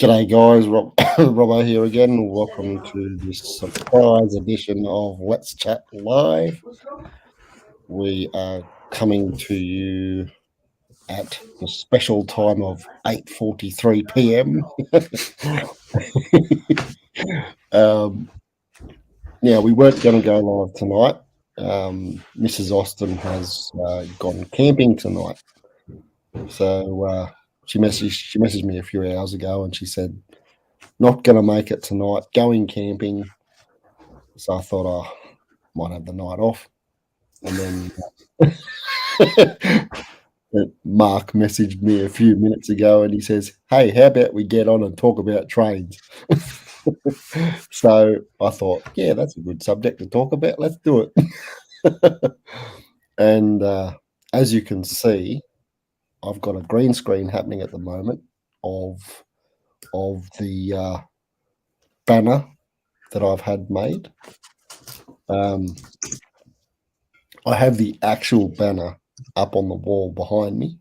G'day guys, Robbo here again. Welcome to this surprise edition of Let's Chat Live. We are coming to you at the special time of 8:43 p.m. Now we weren't going to go live tonight. Mrs. Austin has gone camping tonight, so she messaged me a few hours ago, and she said, "Not going to make it tonight. Going camping." So I thought I might have the night off. And then Mark messaged me a few minutes ago and he says, "Hey, how about we get on and talk about trains?" So I thought, yeah, that's a good subject to talk about. Let's do it. And as you can see, I've got a green screen happening at the moment of the banner that I've had made. I have the actual banner up on the wall behind me,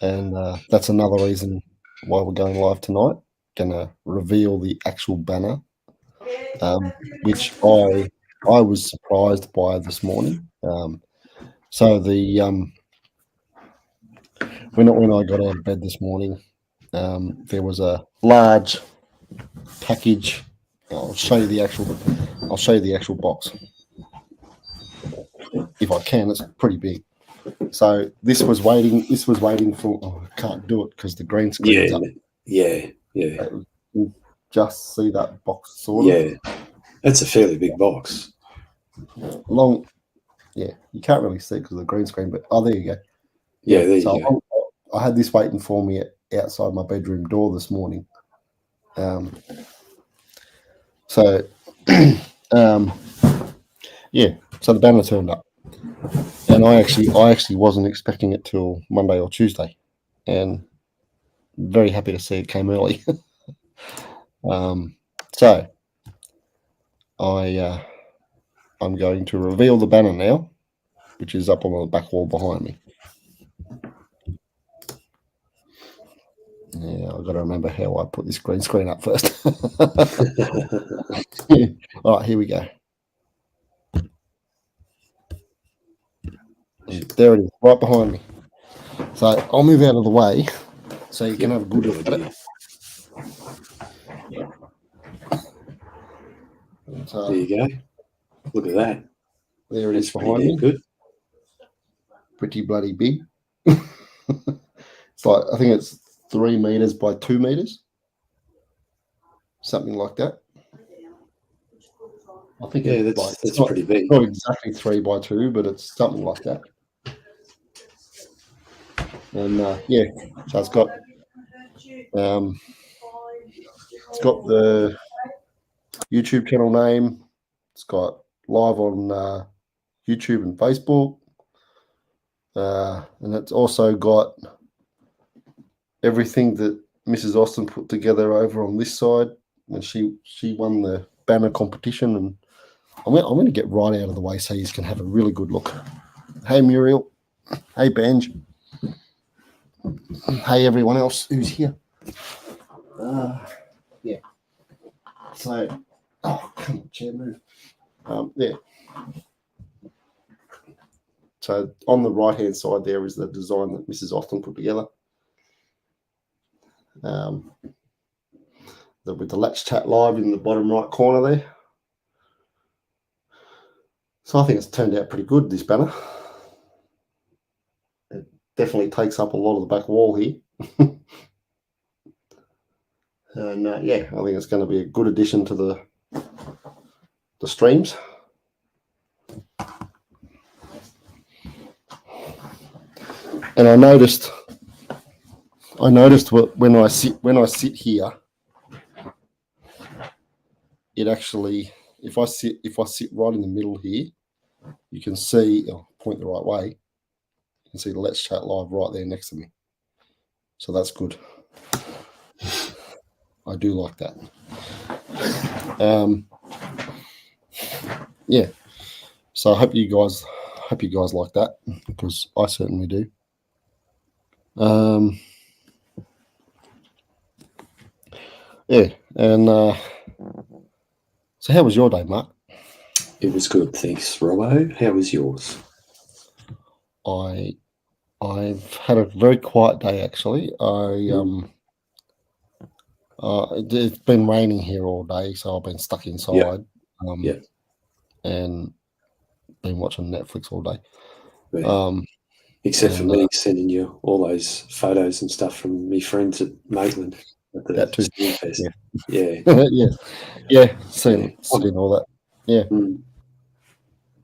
and that's another reason why we're going live tonight. Gonna reveal the actual banner, which I was surprised by this morning. So when I got out of bed this morning, there was a large package. I'll show you the actual box if I can. It's pretty big. So this was waiting for. Oh, I can't do it because the green screen's up. Yeah. You can just see that box, sort of. Yeah, that's a fairly big box. Long. Yeah, you can't really see because of the green screen, but there you go. Yeah, there you go. I had this waiting for me outside my bedroom door this morning. So the banner turned up, and I actually wasn't expecting it till Monday or Tuesday, and very happy to see it came early. So I'm going to reveal the banner now, which is up on the back wall behind me. Yeah, I've got to remember how I put this green screen up first. All right, here we go. And there it is, right behind me. So I'll move out of the way so you can have a good look at it. So, there you go. Look at that. There it is behind me. Good. Pretty bloody big. It's like, I think it's 3 meters by 2 meters, something like that. I think that's pretty big. Not exactly 3 by 2, but it's something like that. And so it's got the YouTube channel name. It's got live on YouTube and Facebook, and it's also got everything that Mrs. Austin put together over on this side, and she won the banner competition. And I'm going to get right out of the way so you can have a really good look. Hey Muriel, hey Benj, hey everyone else who's here. So, come on, chair, move. So on the right hand side there is the design that Mrs. Austin put together. With the Let's Chat Live in the bottom right corner there. So I think it's turned out pretty good, this banner. It definitely takes up a lot of the back wall here. And I think it's going to be a good addition to the streams. And I noticed when I sit here, it actually, if I sit right in the middle here, you can see, I'll point the right way, you can see the Let's Chat Live right there next to me. So that's good. I do like that. So I hope you guys like that, because I certainly do. Yeah, and so how was your day, Mark? It was good, thanks, Robbo. How was yours? I've had a very quiet day actually. It's been raining here all day, so I've been stuck inside. And been watching Netflix all day. Yeah. Except for me sending you all those photos and stuff from me friends at Maitland at the Steam Fest. Yeah. Seeing all that. Yeah.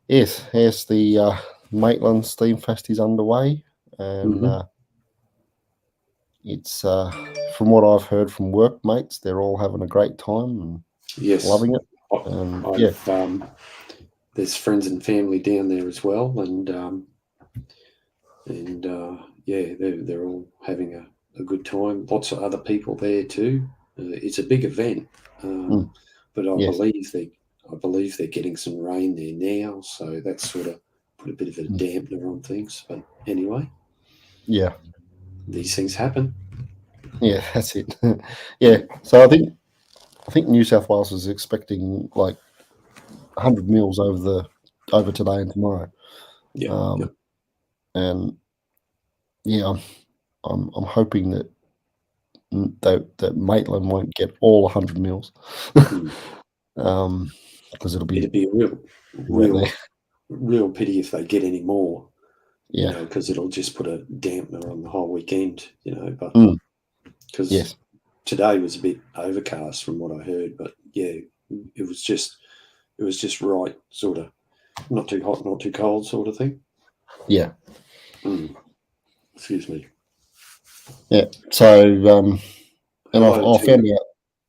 Yes. The Maitland Steam Fest is underway, and it's from what I've heard from workmates, they're all having a great time and loving it. There's friends and family down there as well, and they're all having a good time. Lots of other people there too. It's a big event, but I believe they're getting some rain there now, so that's sort of put a bit of a dampener on things. But anyway, these things happen. Yeah, that's it. Yeah, so I think New South Wales is expecting like 100 mils over today and tomorrow. And I'm hoping that Maitland won't get all 100 mils, because it'll be a real pity if they get any more. Because it'll just put a dampener on the whole weekend. But because today was a bit overcast from what I heard, but it was just right, sort of not too hot, not too cold, sort of thing. Yeah. Excuse me. Yeah. So and I found out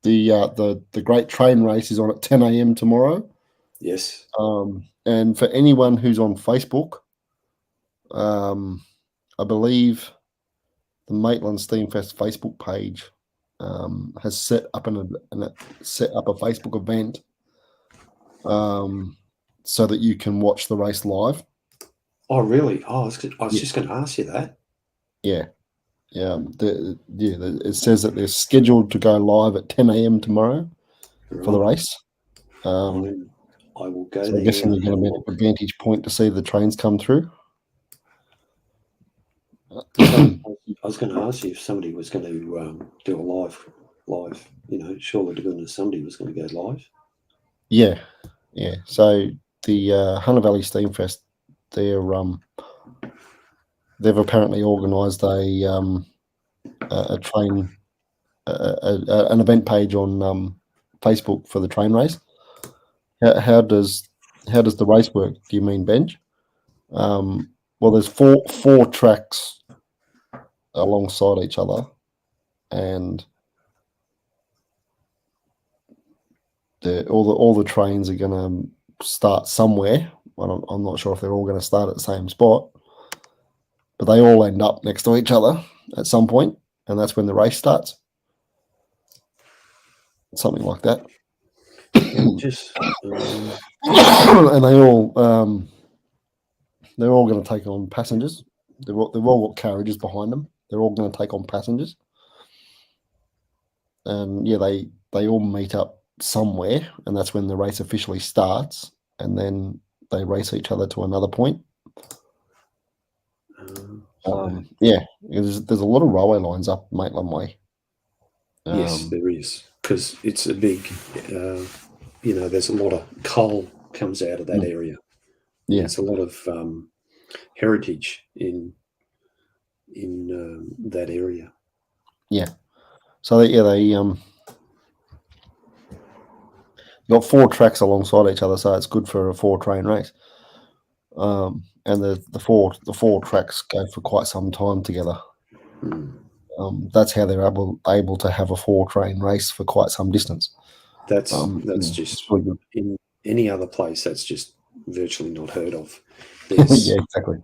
the great train race is on at 10 a.m. tomorrow. Yes. And for anyone who's on Facebook, I believe the Maitland Steamfest Facebook page has set up a Facebook event so that you can watch the race live. Oh, really? Oh, I was just going to ask you that. Yeah. It says that they're scheduled to go live at 10 a.m. tomorrow for the race. I will go there. I'm guessing you're going to be at a vantage point to see the trains come through. I was going to ask you if somebody was going to do a live. Surely to goodness somebody was going to go live. Yeah. So the Hunter Valley Steamfest, they've apparently organised a train, an event page on Facebook for the train race. How does the race work? Do you mean, Benj? Well, there's four tracks alongside each other, and all the trains are going to start somewhere. I'm not sure if they're all going to start at the same spot, but they all end up next to each other at some point, and that's when the race starts. Something like that. And they're all going to take on passengers. They've all got carriages behind them. They're all going to take on passengers, and they all meet up somewhere, and that's when the race officially starts, and then they race each other to another point. There's a lot of railway lines up Maitland Way. Yes, there is, because it's a big, there's a lot of coal comes out of that area. Yeah, there's a lot of heritage in that area. Yeah, so they got four tracks alongside each other, so it's good for a 4-train race. And the four tracks go for quite some time together. That's how they're able to have a 4-train race for quite some distance. That's just really good. In any other place, that's just virtually not heard of. Yeah, exactly.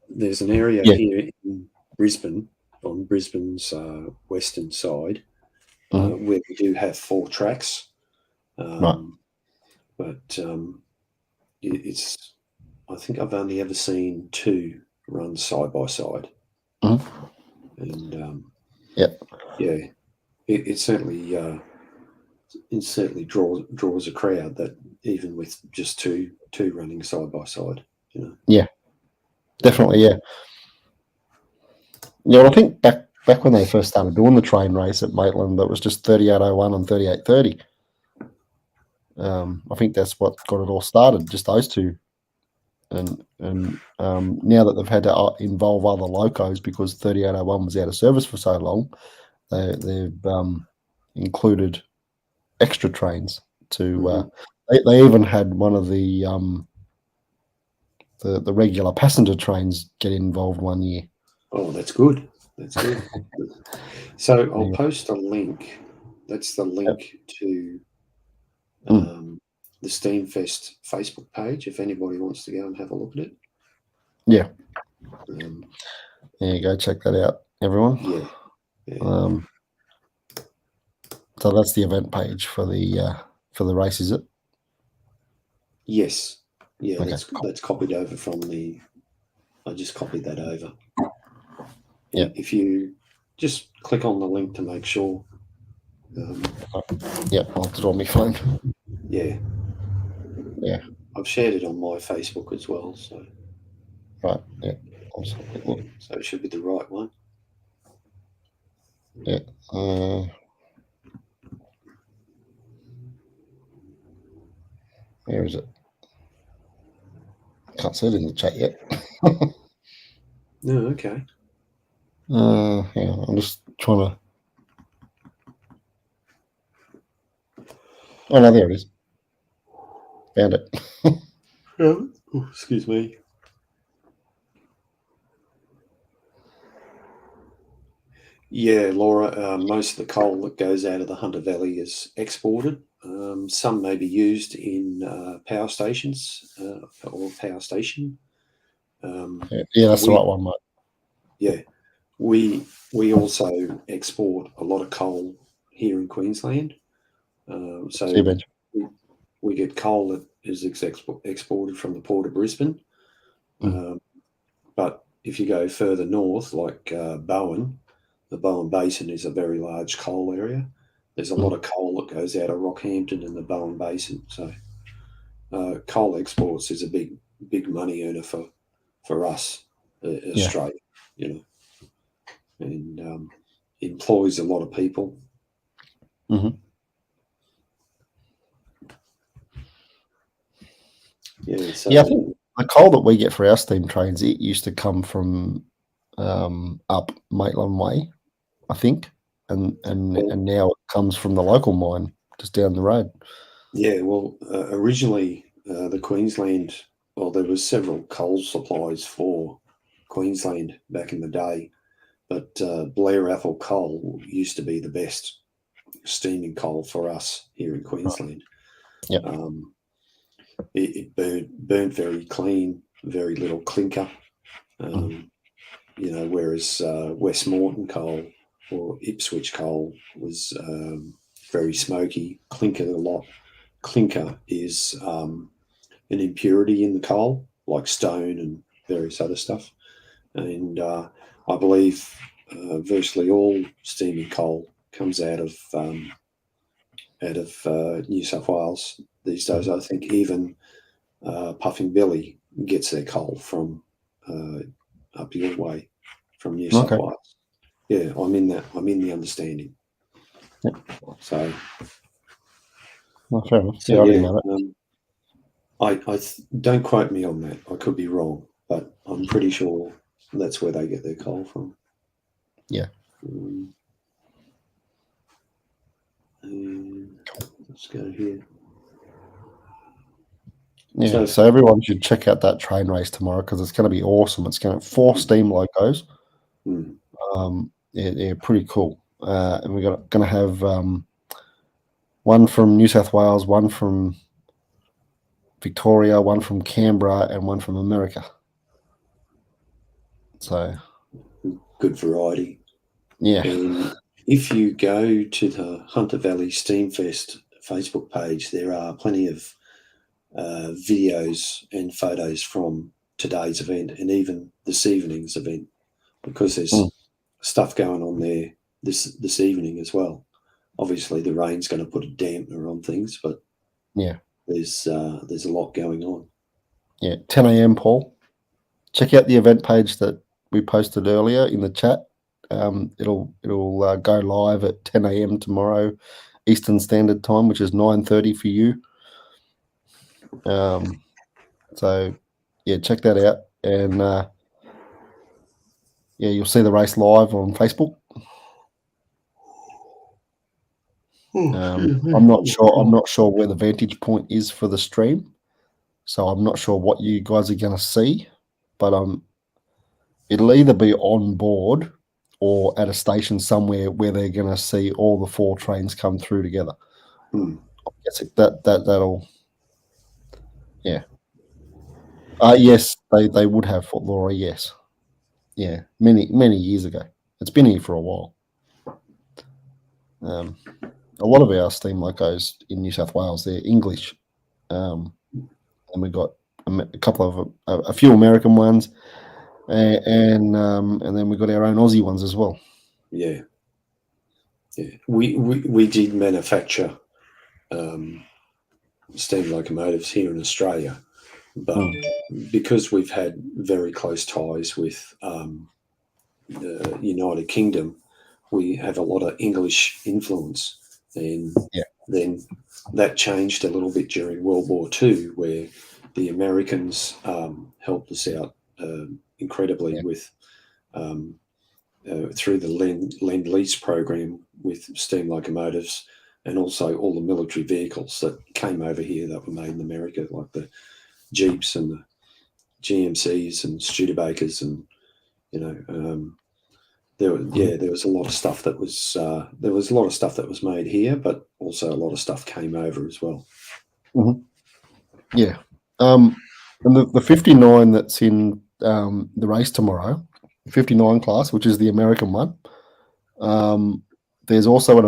There's an area here in Brisbane, on Brisbane's western side, where we do have 4 tracks. Right. But I think I've only ever seen 2 run side by side. And it certainly draws a crowd that even with just two running side by side, Yeah, definitely, yeah. Yeah, well, I think back when they first started doing the train race at Maitland, that was just 38:01 and 38:30. I think that's what got it all started, just those two. And now that they've had to involve other locos because 38:01 was out of service for so long, they've included extra trains to. They even had one of the regular passenger trains get involved one year. Oh, that's good. That's good. So I'll post a link. That's the link to the Steamfest Facebook page if anybody wants to go and have a look at it. Yeah. There you go. Check that out, everyone. Yeah. So that's the event page for the race, is it? Yes. Yeah. Okay, that's copied over from the. I just copied that over. Yeah. If you just click on the link to make sure. Yeah, I'll do it on my phone. Yeah. Yeah. I've shared it on my Facebook as well. So. Right. Yeah. So it should be the right one. Yeah. Where is it? Can't see it in the chat yet. No, okay. Yeah, I'm just trying to. Oh no, there it is. Found it. Oh, excuse me. Yeah, Laura, most of the coal that goes out of the Hunter Valley is exported. Some may be used in power stations or power station. Yeah, that's the right one, mate. Yeah. We also export a lot of coal here in Queensland. So we get coal that is exported from the Port of Brisbane. But if you go further north, like Bowen, the Bowen Basin is a very large coal area. There's a lot of coal that goes out of Rockhampton and the Bowen Basin. So coal exports is a big money earner for us, Australia, and employs a lot of people. Yeah, so I think the coal that we get for our steam trains, it used to come from up Maitland Way, I think, and now it comes from the local mine just down the road. Yeah, well, originally the Queensland, well, there was several coal supplies for Queensland back in the day, but Blair Athol coal used to be the best steaming coal for us here in Queensland. Yeah. It burnt very clean, very little clinker. Whereas West Moreton coal or Ipswich coal was very smoky, clinkered a lot. Clinker is an impurity in the coal, like stone and various other stuff. And I believe virtually all steaming coal comes out of New South Wales these days. I think even Puffing Billy gets their coal from up your way from New South Wales. Yeah, I'm in the understanding. Yep. So. Well, fair enough. So, yeah, I don't quote me on that. I could be wrong, but I'm pretty sure that's where they get their coal from. Yeah. Let's go here. Yeah, so everyone should check out that train race tomorrow because it's going to be awesome. It's going to 4 steam locos. They're pretty cool. And we're going to have one from New South Wales, one from Victoria, one from Canberra, and one from America. So good variety. Yeah. And if you go to the Hunter Valley Steamfest Facebook page, there are plenty of videos and photos from today's event and even this evening's event, because there's stuff going on there this evening as well. obviously the rain's going to put a dampener on things, but yeah, there's a lot going on. Yeah, 10 a.m. Paul. Check out the event page that we posted earlier in the chat. It'll go live at 10 a.m. tomorrow, Eastern Standard Time, which is 9:30 for you. So yeah, check that out, and yeah, you'll see the race live on Facebook. I'm not sure where the vantage point is for the stream, so I'm not sure what you guys are going to see, but it'll either be on board or at a station somewhere where they're going to see all the 4 trains come through together. I guess that'll, yeah. Yes, they would have Fort Laura. Yes, yeah, many years ago. It's been here for a while. A lot of our steam locos in New South Wales, they're English, and we've got a few American ones, and then we've got our own Aussie ones as well. Yeah. We did manufacture steam locomotives here in Australia, but because we've had very close ties with the United Kingdom, we have a lot of English influence, and then that changed a little bit during World War II, where the Americans helped us out incredibly with through the Lend-Lease program with steam locomotives, and also all the military vehicles that came over here that were made in America, like the Jeeps and the GMCs and Studebakers, and there was a lot of stuff that was made here, but also a lot of stuff came over as well. Mm-hmm. Yeah, and the 59 that's in the race tomorrow, 59 class, which is the American one. There's also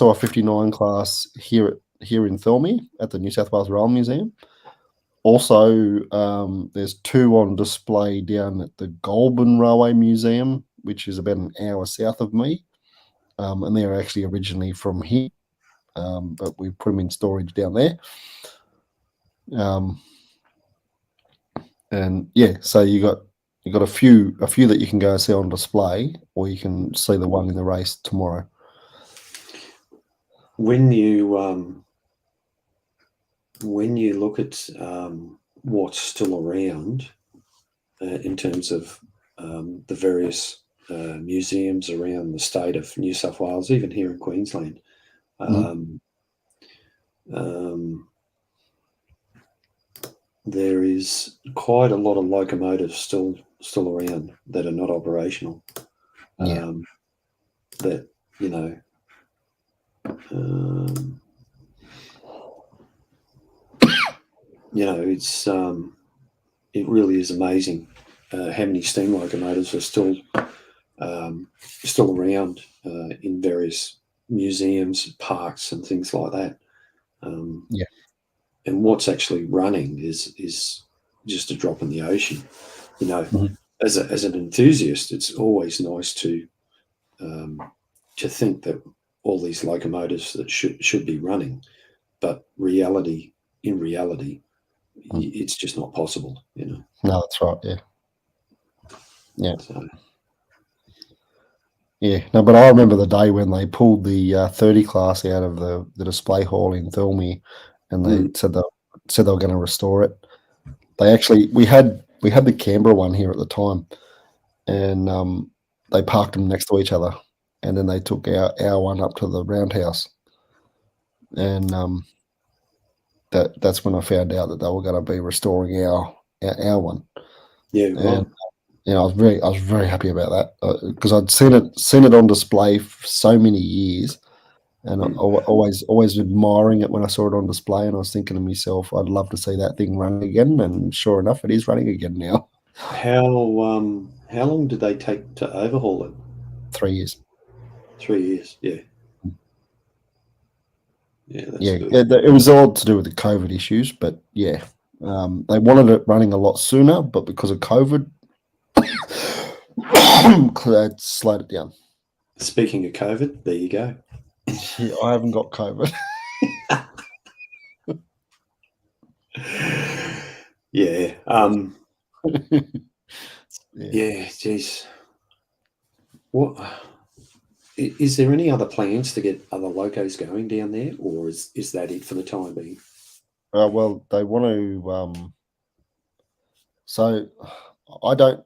a 59 class here in Thilmey at the New South Wales Rail Museum. Also, there's 2 on display down at the Goulburn Railway Museum, which is about an hour south of me, and they're actually originally from here, but we put them in storage down there. And yeah, so you got a few that you can go see on display, or you can see the one in the race tomorrow. When you look at what's still around in terms of the various museums around the state of New South Wales, even here in Queensland, there is quite a lot of locomotives still around that are not operational. That it's it really is amazing how many steam locomotives are still around in various museums, parks, and things like that. And what's actually running is just a drop in the ocean. As an enthusiast, it's always nice to think that all these locomotives that should be running, but in reality, it's just not possible. No, that's right. Yeah. So. Yeah, no, but I remember the day when they pulled the 30 class out of the display hall in Thilmey, and they said they were going to restore it. We had the Canberra one here at the time, and they parked them next to each other, and then they took our one up to the roundhouse, and that's when I found out that they were going to be restoring our one. Yeah, right. And I was very happy about that, because I'd seen it on display for so many years, and I always admiring it when I saw it on display, and I was thinking to myself, I'd love to see that thing run again, and sure enough, it is running again now. How long did they take to overhaul it? 3 years. 3 years, yeah. Yeah, that's good. It was all to do with the COVID issues, but yeah, they wanted it running a lot sooner, but because of COVID, that slowed it down. Speaking of COVID, there you go. I haven't got COVID. Yeah. Yeah. Geez. What is there any other plans to get other locos going down there, or is that it for the time being? Well, they want to. So I don't.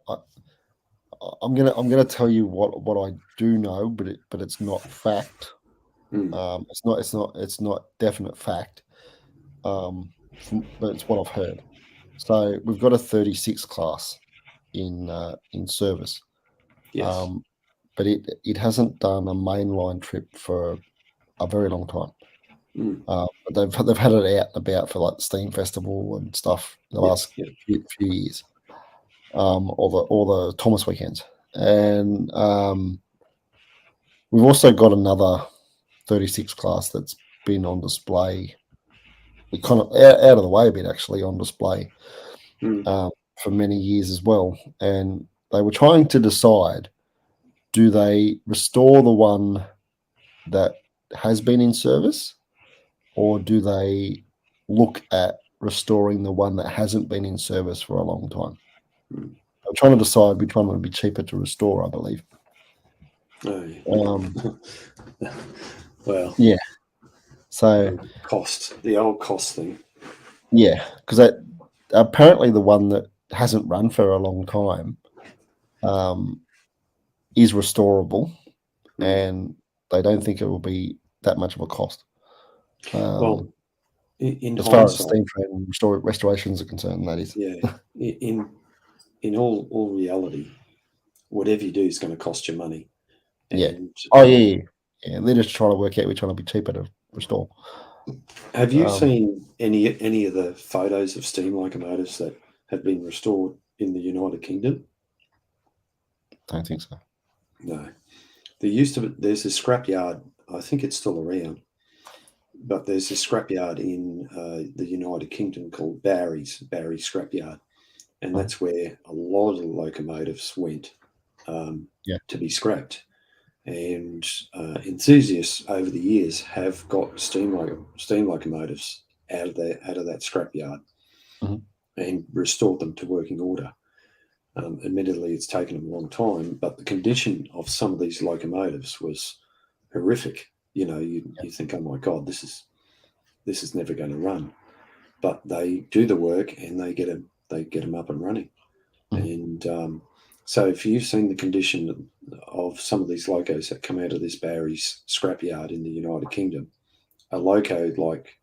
I'm gonna tell you what I do know, but it's not fact. It's not definite fact. But it's what I've heard. So we've got a 36 class in service. Yes. But it hasn't done a mainline trip for a very long time. But they've had it out and about for like the Steam Festival and stuff the last few years. All the Thomas weekends, and we've also got another 36 class that's been on display, kind of out of the way a bit actually, on display for many years as well. And they were trying to decide, do they restore the one that has been in service, or do they look at restoring the one that hasn't been in service for a long time? I'm trying to decide which one would be cheaper to restore, I believe. Well, yeah. So the old cost thing. Yeah, because apparently the one that hasn't run for a long time is restorable, and they don't think it will be that much of a cost. Well, in as far as steam train restorations are concerned, that is. Yeah. In all reality, whatever you do is going to cost you money. And, yeah. They're just trying to work out which one will be cheaper to restore. Have you seen any of the photos of steam locomotives that have been restored in the United Kingdom? I don't think so. No. There's a scrapyard, I think it's still around, but there's a scrapyard in the United Kingdom called Barry Scrapyard. And that's where a lot of the locomotives went to be scrapped. And enthusiasts over the years have got steam locomotives out of that scrapyard and restored them to working order. Admittedly, it's taken them a long time, but the condition of some of these locomotives was horrific. You think, oh my God, this is never going to run. But they do the work and they get them up and running. And so if you've seen the condition of some of these locos that come out of this Barry's scrapyard in the United Kingdom, a loco like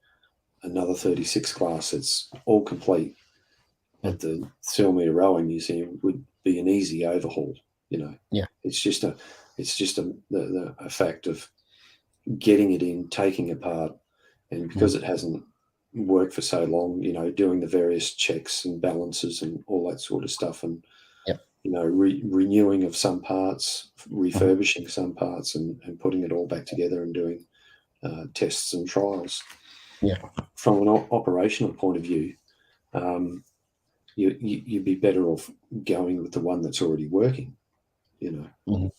another 36 class that's all complete at the Thelmere Rowing Museum would be an easy overhaul. It's just a fact of getting it in, taking apart, and because it hasn't worked for so long, doing the various checks and balances and all that sort of stuff, and renewing of some parts, refurbishing some parts, and putting it all back together and doing tests and trials. From an operational point of view, you'd be better off going with the one that's already working,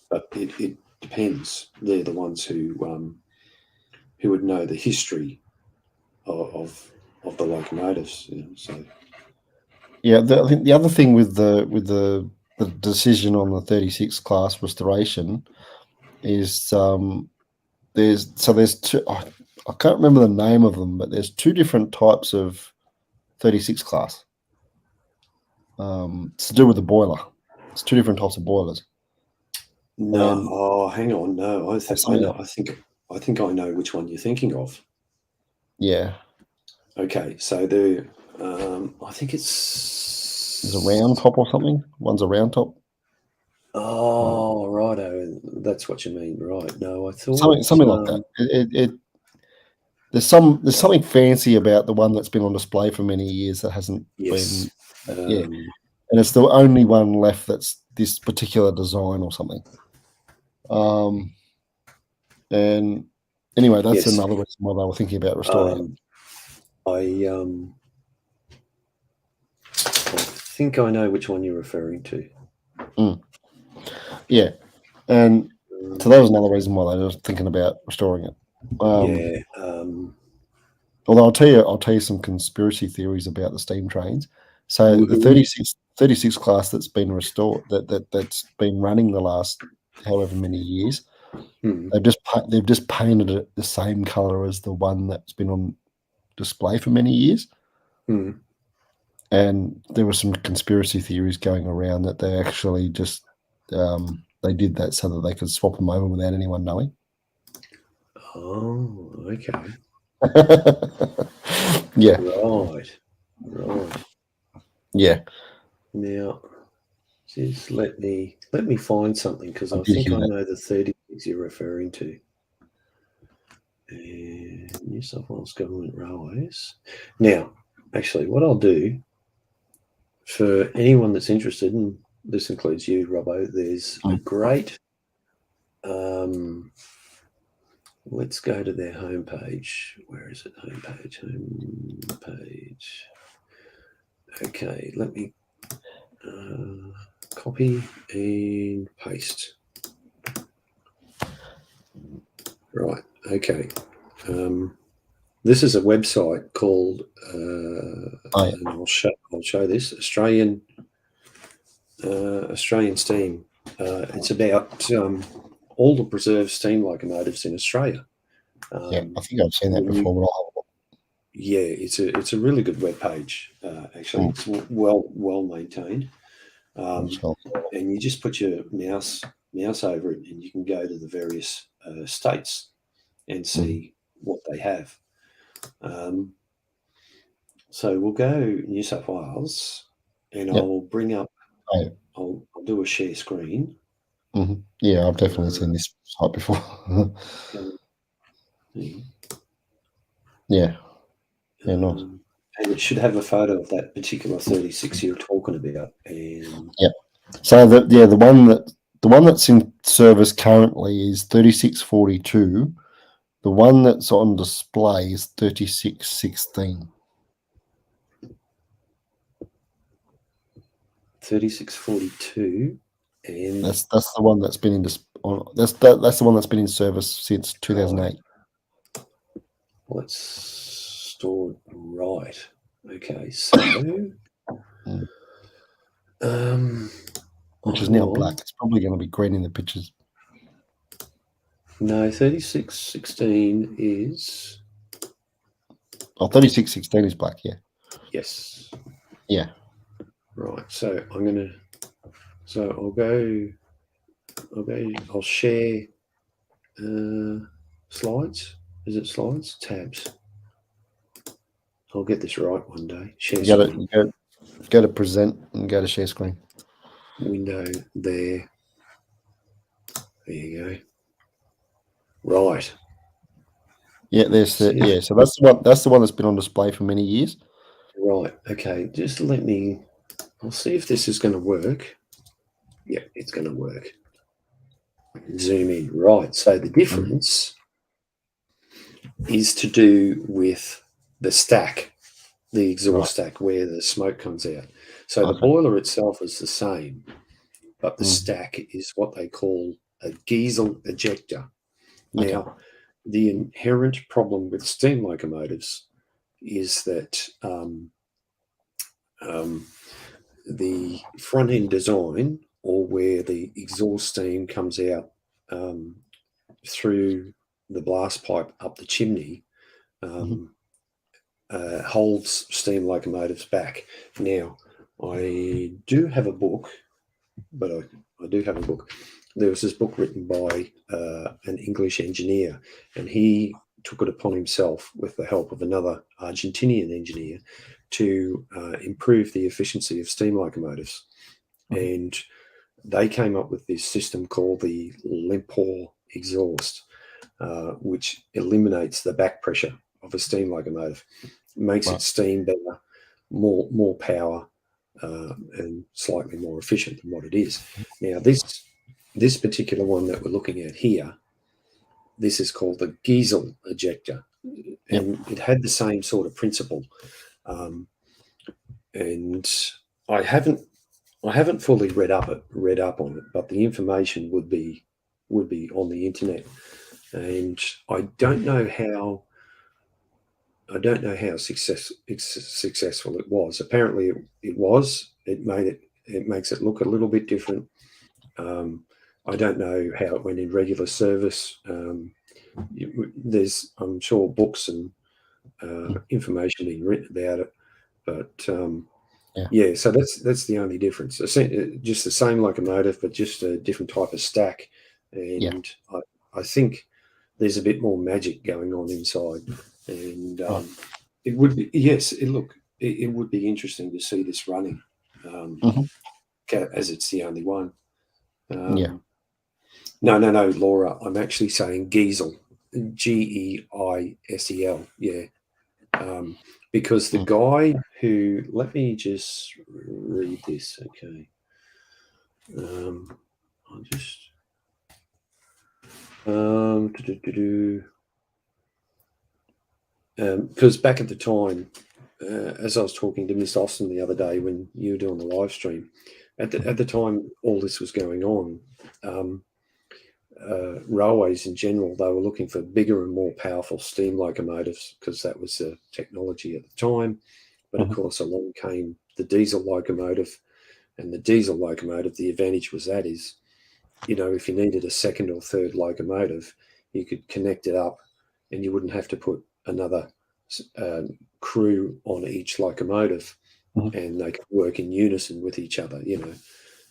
But it depends. They're the ones who would know the history of the locomotives. So. Yeah, I think the other thing with the decision on the 36 class restoration is there's two. I can't remember the name of them, but there's two different types of 36 class. It's to do with the boiler. It's two different types of boilers. No, hang on. No, I think I know which one you're thinking of. Yeah. Okay, so I think it's a round top or something. One's a round top. Oh, righto. That's what you mean, right? No, I thought something like that. There's something fancy about the one that's been on display for many years that hasn't been. And it's the only one left that's this particular design or something. And anyway, that's another reason why they were thinking about restoring it. I think I know which one you're referring to. Yeah, and so that was another reason why they were thinking about restoring it. Yeah. Although I'll tell you some conspiracy theories about the steam trains. So the 36 class that's been restored, that's been running the last however many years, they've just painted it the same color as the one that's been on display for many years. And there were some conspiracy theories going around that they actually just they did that so that they could swap them over without anyone knowing. Oh, okay. Yeah. Right. Yeah. Now, just let me find something, because I think I know the 36 you're referring to. And New South Wales Government Railways. Now, actually, what I'll do, for anyone that's interested, and this includes you, Robbo, there's a great, let's go to their homepage. Where is it? Homepage. Okay, let me copy and paste. Right, okay. This is a website called, and I'll show this, Australian Steam. It's about all the preserved steam locomotives in Australia. Yeah, I think I've seen that before. Yeah, it's a really good web page. Actually, it's well maintained. And you just put your mouse over it, and you can go to the various states and see what they have. So we'll go New South Wales, and I'll bring up. I'll do a share screen. Yeah, I've definitely seen this site before. Yeah. Yeah, nice. And it should have a photo of that particular 36 you're talking about. And so the one that's in service currently is 3642. The one that's on display is 3616. 3642, and that's the one that's been in that's the one that's been in service since 2008. Well, it's stored right. Okay, so which is now black. It's probably going to be green in the pictures. No, 3616 is. Oh, 3616 is black. Yeah. Yes. Yeah. Right. So I'm gonna. So I'll share slides. Is it slides? Tabs. I'll get this right one day. Share screen. Go to present and go to share screen. Window there. There you go. Right. Yeah, there's the So that's the one that's been on display for many years. Right. Okay. Just let me. I'll see if this is going to work. Yeah, it's going to work. Zoom in. Right. So the difference is to do with the stack, the exhaust stack, where the smoke comes out. So the boiler itself is the same, but the stack is what they call a Giesel ejector. Now, the inherent problem with steam locomotives is that the front end design, or where the exhaust steam comes out through the blast pipe up the chimney, holds steam locomotives back. Now, I do have a book, but I do have a book. There was this book written by an English engineer, and he took it upon himself, with the help of another Argentinian engineer, to improve the efficiency of steam locomotives. And they came up with this system called the Lempor exhaust, which eliminates the back pressure of a steam locomotive, makes it steam better, more power, and slightly more efficient than what it is. Now, this particular one that we're looking at here, this is called the Giesel ejector, and it had the same sort of principle. And I haven't fully read up on it, but the information would be on the internet. and I don't know how successful it was. Apparently, it was. It makes it look a little bit different. I don't know how it went in regular service. There's, I'm sure, books and information being written about it, but yeah. So that's the only difference. Just the same locomotive, but just a different type of stack. And I think there's a bit more magic going on inside. And it would be, yes, it would be interesting to see this running, as it's the only one. No, Laura, I'm actually saying Geisel, Geisel, yeah. Because the guy who, let me just read this, okay. I'll just, because back at the time, as I was talking to Miss Austin the other day when you were doing the live stream, at the time all this was going on, railways in general, they were looking for bigger and more powerful steam locomotives because that was the technology at the time. But of course, along came the diesel locomotive, and the diesel locomotive, the advantage was that is, if you needed a second or third locomotive, you could connect it up and you wouldn't have to put another crew on each locomotive, and they could work in unison with each other.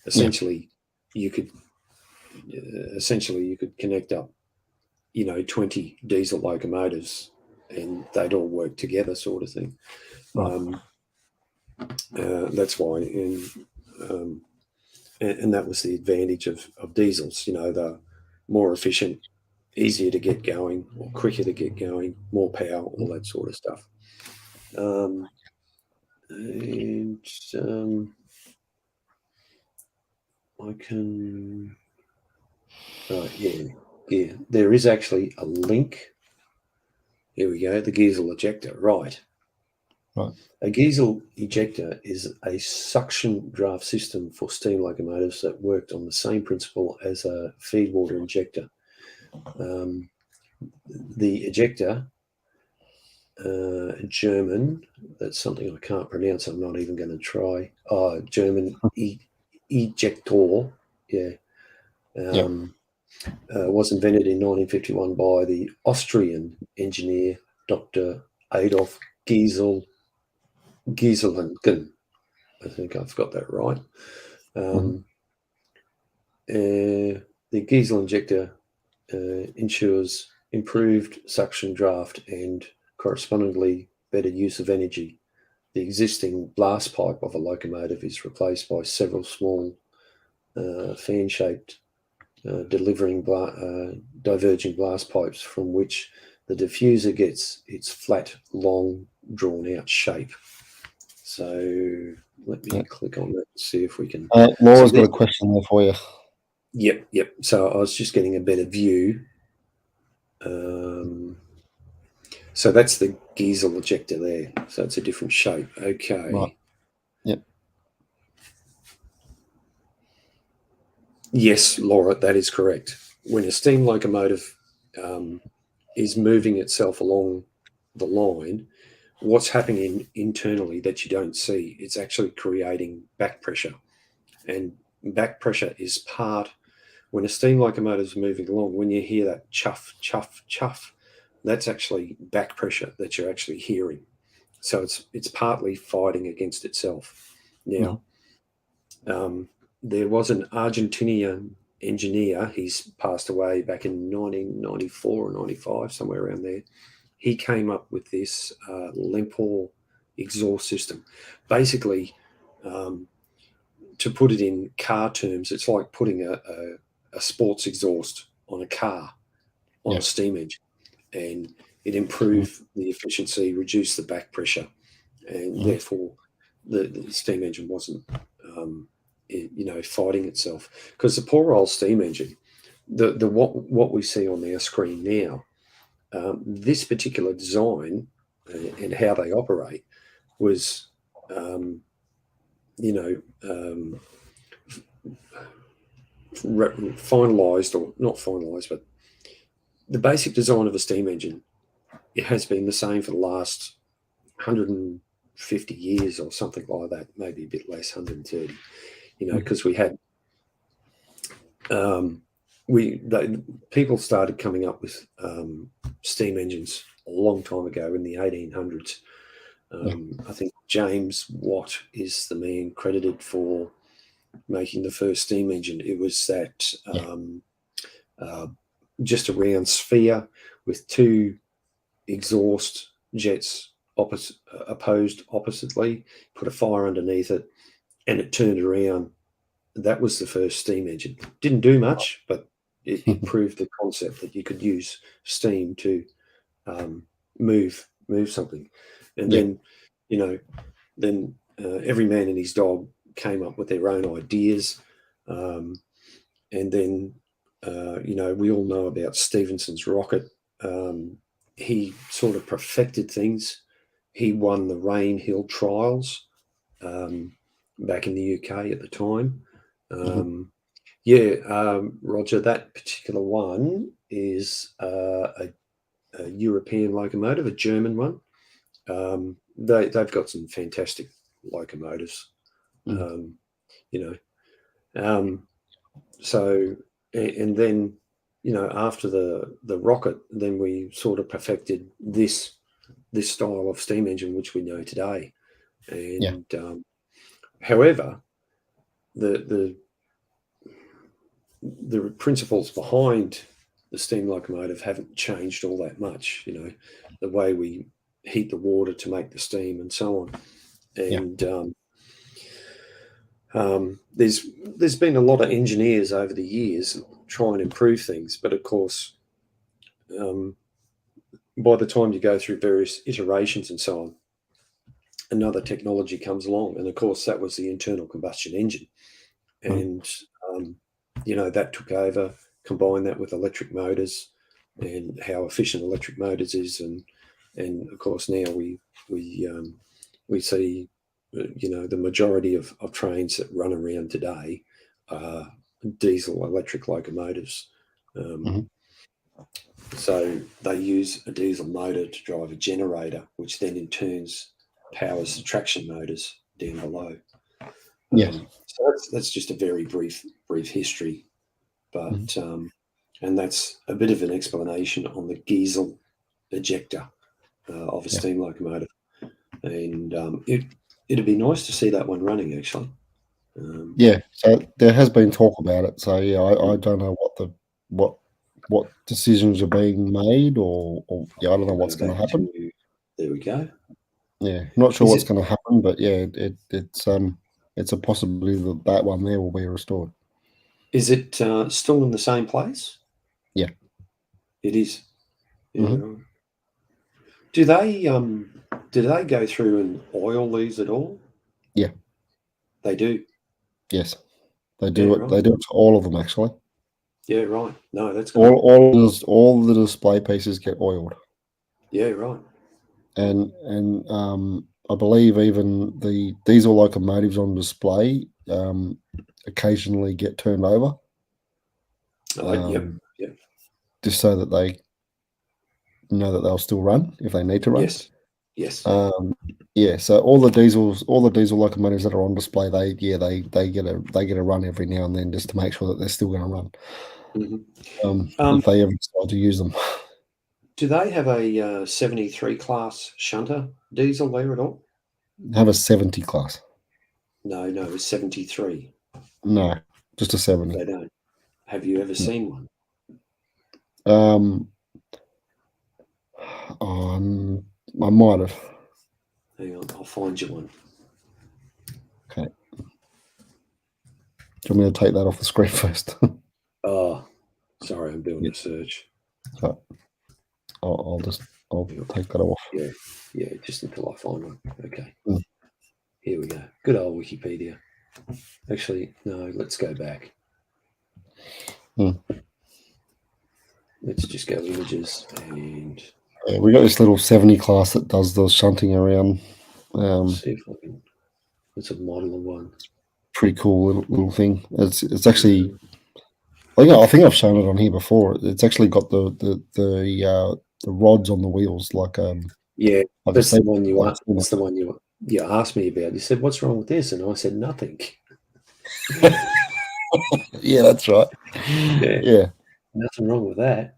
Essentially, you could connect up 20 diesel locomotives and they'd all work together, sort of thing. That's why, and that was the advantage of diesels. They're more efficient, easier to get going, or quicker to get going, more power, all that sort of stuff. I can, yeah. There is actually a link. Here we go. The Geisel ejector, right. A Geisel ejector is a suction draft system for steam locomotives that worked on the same principle as a feed water injector. The ejector, German, that's something I can't pronounce. I'm not even going to try. German ejector, was invented in 1951 by the Austrian engineer Dr. Adolf Gieselingen. I think I've got that right. The Geisel injector ensures improved suction draft and correspondingly better use of energy. The existing blast pipe of a locomotive is replaced by several small fan-shaped diverging blast pipes from which the diffuser gets its flat, long, drawn-out shape. So let me click on that and see if we can... Laura's got a question there for you. Yep. So I was just getting a better view. So that's the Geisel ejector there. So it's a different shape. Okay. Right. Yep. Yes, Laura, that is correct. When a steam locomotive is moving itself along the line, what's happening internally that you don't see, it's actually creating back pressure. And back pressure is part, when a steam locomotive is moving along, when you hear that chuff, chuff, chuff, that's actually back pressure that you're actually hearing. So it's partly fighting against itself. Now, there was an Argentinian engineer, he's passed away back in 1994 or 95, somewhere around there. He came up with this Lempor exhaust system. Basically, to put it in car terms, it's like putting a sports exhaust on a car, on a steam engine. And it improved the efficiency, reduced the back pressure, and therefore the steam engine wasn't, fighting itself. Because the poor old steam engine, what we see on our screen now, this particular design and how they operate was, finalised, or not finalised, but the basic design of a steam engine, it has been the same for the last 150 years or something like that, maybe a bit less, 130. Because we had people started coming up with steam engines a long time ago in the 1800s. I think James Watt is the man credited for making the first steam engine. It was that just a round sphere with two exhaust jets opposed oppositely, put a fire underneath it, and it turned around. That was the first steam engine. Didn't do much, but it proved the concept that you could use steam to move something. And then, every man and his dog came up with their own ideas. And then, we all know about Stephenson's rocket. He sort of perfected things. He won the Rainhill trials back in the UK at the time. Roger, that particular one is a European locomotive, a German one. They've got some fantastic locomotives, so, and then, after the rocket, then we sort of perfected this style of steam engine, which we know today. And however, the principles behind the steam locomotive haven't changed all that much. The way we heat the water to make the steam and so on. And there's been a lot of engineers over the years try and improve things, but of course, by the time you go through various iterations and so on, another technology comes along, and of course that was the internal combustion engine, and that took over. Combine that with electric motors and how efficient electric motors is, and of course now we see the majority of trains that run around today are diesel electric locomotives. So they use a diesel motor to drive a generator, which then in turns powers the traction motors down below. So that's just a very brief history, but and that's a bit of an explanation on the Giesel ejector of a steam locomotive, and it'd be nice to see that one running actually. So there has been talk about it. So I don't know what decisions are being made, or I don't know what's going to happen. There we go. Not sure what's going to happen, but it's a possibility that one there will be restored. Is it still in the same place? Yeah, it is. Do they go through and oil these at all? Yeah, they do. Yes, they do it. Right. They do it to all of them actually. Yeah, right. No, that's good. All the display pieces get oiled. Yeah, right. And I believe even the diesel locomotives on display occasionally get turned over. Just so that they know that they'll still run if they need to run. Yes. So all the diesel locomotives that are on display, they get a run every now and then just to make sure that they're still going to run. If they ever decide to use them. Do they have a 73 class shunter diesel there at all? Have a 70 class. No, it's 73. No, just a 70. They don't. Have you ever seen one? I might have. Hang on, I'll find you one. Okay. Do you want me to take that off the screen first? Oh, sorry, I'm doing a search. So I'll take that off. Yeah, just until I find one. Okay. Here we go. Good old Wikipedia. Actually, no, let's go back. Let's just go images and... we got this little 70 class that does the shunting around. See if I can... It's a model of one. Pretty cool little thing. It's actually I think I've shown it on here before. It's actually got the rods on the wheels, like yeah. like That's a the one you want. like, That's the one you asked me about. You said, "What's wrong with this?" And I said, "Nothing." Yeah, that's right. Yeah, nothing wrong with that.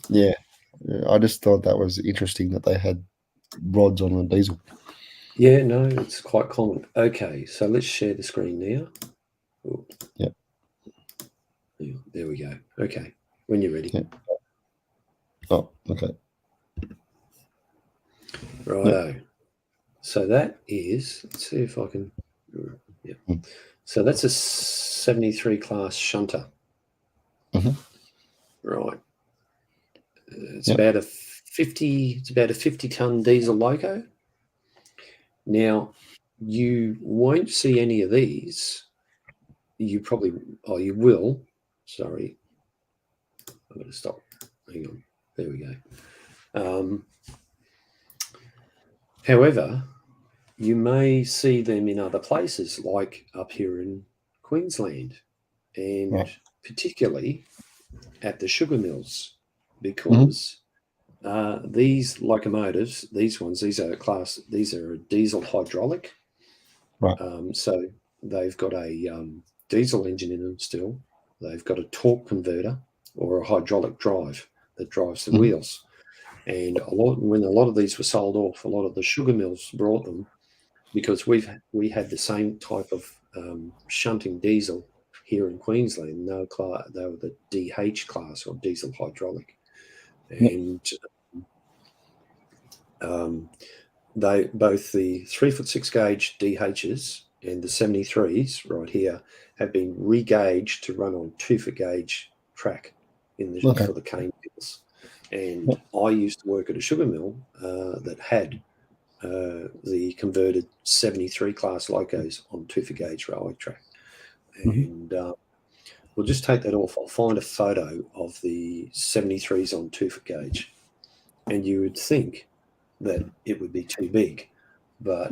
yeah. I just thought that was interesting that they had rods on the diesel. Yeah, no, it's quite common. Okay, so let's share the screen now. Ooh. Yeah. There we go. Okay, when you're ready. Yeah. Oh, okay. Righto. Yeah. So that is, let's see if I can, yeah. So that's a 73 class shunter. Mm-hmm. Right. It's about a 50-ton diesel loco. Now, you won't see any of these. You will. Sorry. I'm going to stop. Hang on. There we go. However, you may see them in other places, like up here in Queensland, and particularly at the sugar mills, because these locomotives, these are diesel hydraulic. Right. So they've got a diesel engine in them still. They've got a torque converter or a hydraulic drive that drives the wheels. And when a lot of these were sold off, a lot of the sugar mills brought them because we had the same type of shunting diesel here in Queensland. They were the DH class or diesel hydraulic, and they both the 3'6" gauge DHs and the 73s right here have been re-gauged to run on 2-foot gauge track for the cane mills. And I used to work at a sugar mill that had the converted 73 class locos on 2-foot gauge railway track. And we'll just take that off. I'll find a photo of the 73s on 2-foot gauge. And you would think that it would be too big, but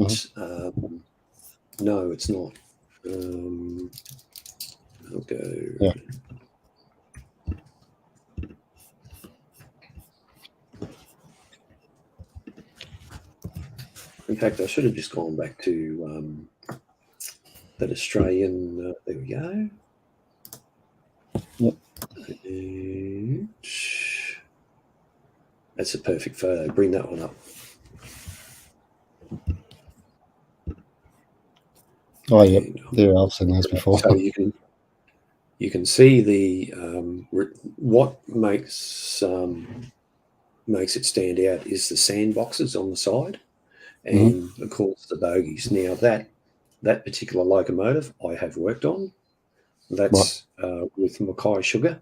no, it's not. I'll go. Yeah. In fact, I should have just gone back to that Australian. There we go. Yep. That's a perfect photo. Bring that one up. Oh, yeah. There, I've seen those before. So you can see the what makes it stand out is the sandboxes on the side, and of course the bogies. Now that particular locomotive I have worked on, that's with Mackay Sugar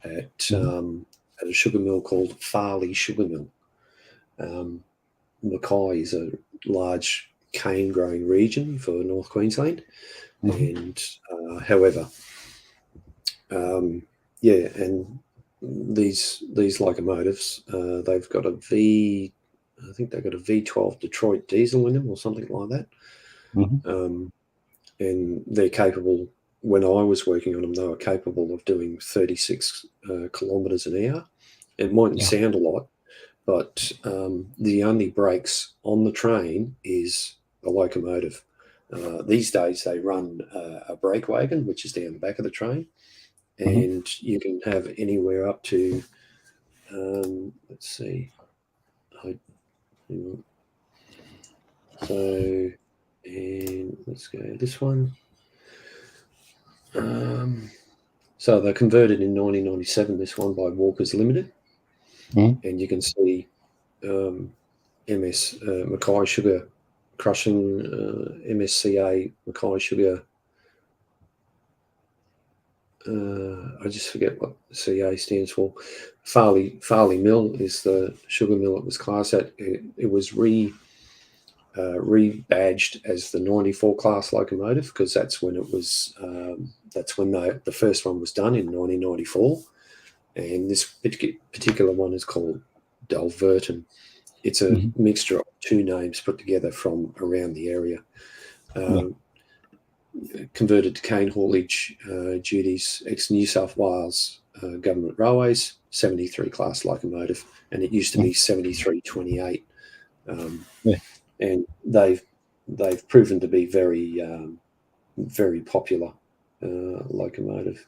at a sugar mill called Farley Sugar Mill. Mackay is a large cane growing region for North Queensland, and however, and these locomotives, they've got I think they've got a V12 Detroit diesel in them or something like that. And they're capable, when I was working on them, they were capable of doing 36 kilometres an hour. It mightn't sound a lot, but the only brakes on the train is the locomotive. These days they run a brake wagon, which is down the back of the train, and you can have anywhere up to, let's see, so, and let's go this one. So they're converted in 1997, this one, by Walkers Limited. And you can see Mackay Sugar crushing, MSCA Mackay Sugar. I just forget what CA stands for. Farley Mill is the sugar mill it was classed at. It was rebadged as the 94 class locomotive because that's when it was. That's when the first one was done in 1994, and this particular one is called Dalverton. It's a mixture of two names put together from around the area. converted to cane haulage duties, ex-New South Wales Government Railways, 73 class locomotive, and it used to be 7328. And they've proven to be very very popular locomotive.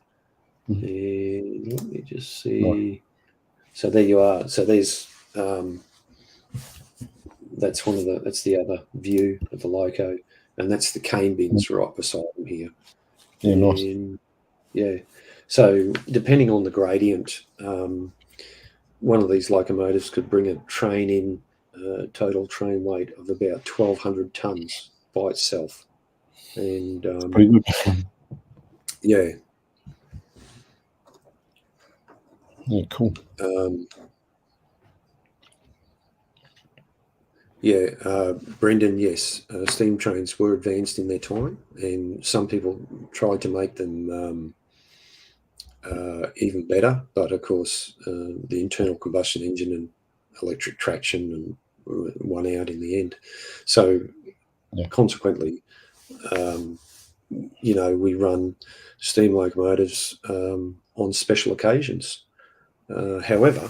And let me just see. So there you are. So there's that's the other view of the loco, and that's the cane bins right beside them here. Yeah, nice. Yeah. So depending on the gradient, one of these locomotives could bring a train in, total train weight of about 1,200 tons by itself. And pretty good. Yeah. Yeah, cool. Brendan, yes, steam trains were advanced in their time, and some people tried to make them even better. But of course, the internal combustion engine and electric traction won out in the end. So consequently, we run steam locomotives on special occasions. However,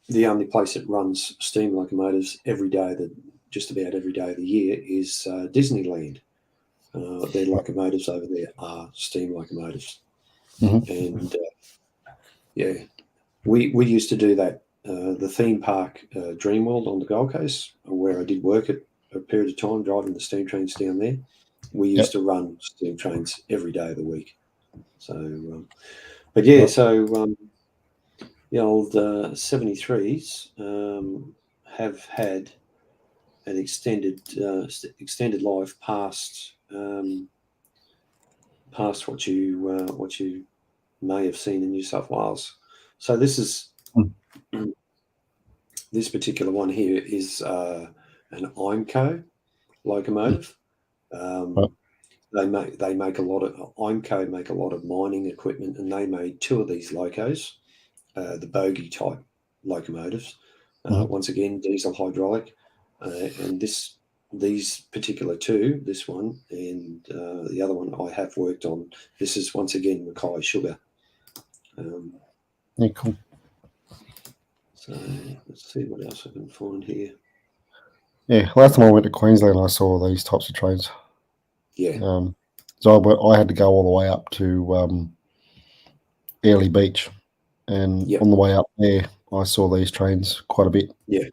the only place that runs steam locomotives just about every day of the year is Disneyland. Their locomotives over there are steam locomotives. And we used to do that. The theme park, Dreamworld on the Gold Coast, where I did work at a period of time driving the steam trains down there. We used to run steam trains every day of the week. So, the old 73s have had an extended life past what you may have seen in New South Wales. So this is this particular one here is an IMCO locomotive. They make a lot of IMCO make a lot of mining equipment, and they made two of these locos. The bogie type locomotives, once again diesel hydraulic, and these particular two, this one and the other one I have worked on. This is once again Mackay Sugar. Cool. So let's see what else I can find here. Yeah, last time I went to Queensland, I saw these types of trains. Yeah. So I had to go all the way up to Airlie Beach. And on the way up there, I saw these trains quite a bit. Yeah.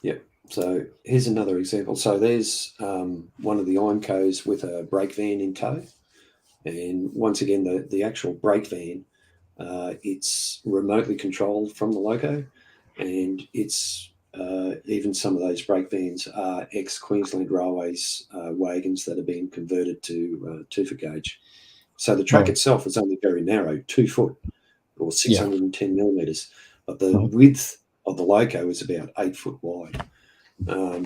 Yeah. So here's another example. So there's one of the IMCOs with a brake van in tow. And once again, the actual brake van, it's remotely controlled from the loco. And it's even some of those brake vans are ex-Queensland Railways wagons that are being converted to 2-foot gauge. So the track itself is only very narrow, 2 foot. Or 610 millimeters, but the width of the loco is about 8 foot wide. So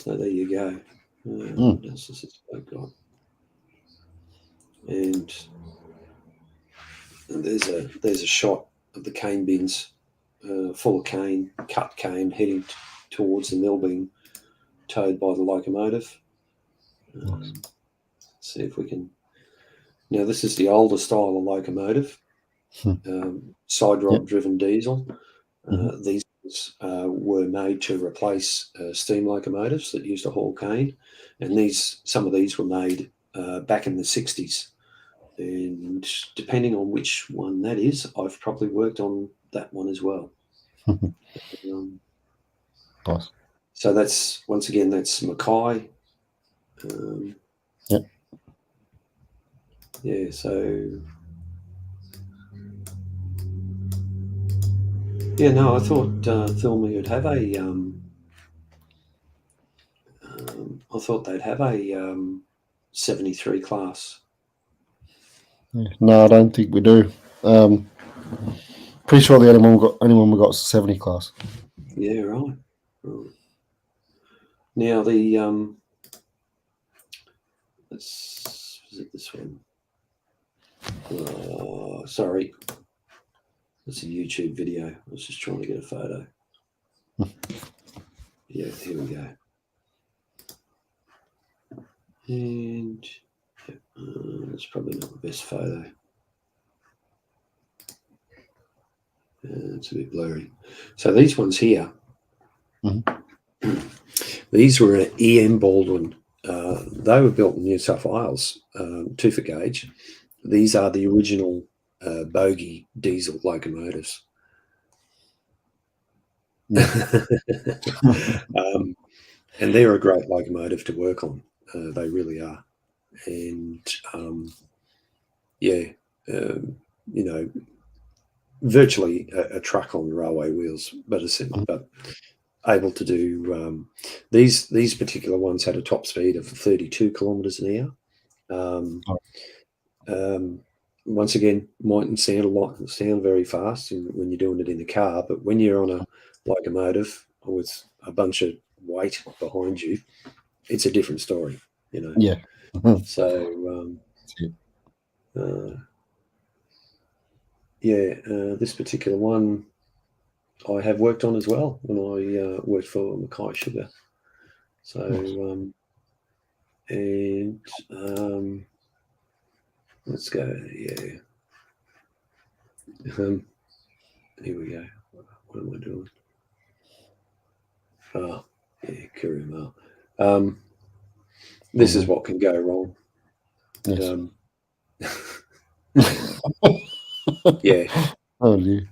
there you go. What else has this got? And there's a shot of the cane bins, full of cane, cut cane, heading towards the mill being towed by the locomotive. See if we can. Now this is the older style of locomotive, side rod driven diesel. These were made to replace steam locomotives that used to haul cane, and some of these were made back in the 60s. And depending on which one that is, I've probably worked on that one as well. Nice. So that's once again that's Mackay. Yeah, so I thought Thilmy would have a I thought they'd have a 73 class. No, I don't think we do. Pretty sure the only one we got is 70 class. Yeah, right. Now the is it this one? Sorry, it's a YouTube video. I was just trying to get a photo. Yeah, here we go. And that's probably not the best photo. It's a bit blurry. So these ones here, these were an E.M. Baldwin. They were built in New South Wales, 2-foot gauge. These are the original bogie diesel locomotives. And they're a great locomotive to work on. They really are. And virtually a truck on railway wheels, but able to do these particular ones had a top speed of 32 kilometres an hour. Once again, mightn't sound very fast when you're doing it in the car, but when you're on a locomotive with a bunch of weight behind you, it's a different story, Yeah. So this particular one I have worked on as well when I worked for Mackay Sugar. So let's go. Yeah. Here we go. What am I doing? Oh, yeah, Courier Mail. This is what can go wrong. Yes. Yeah. Oh, dear.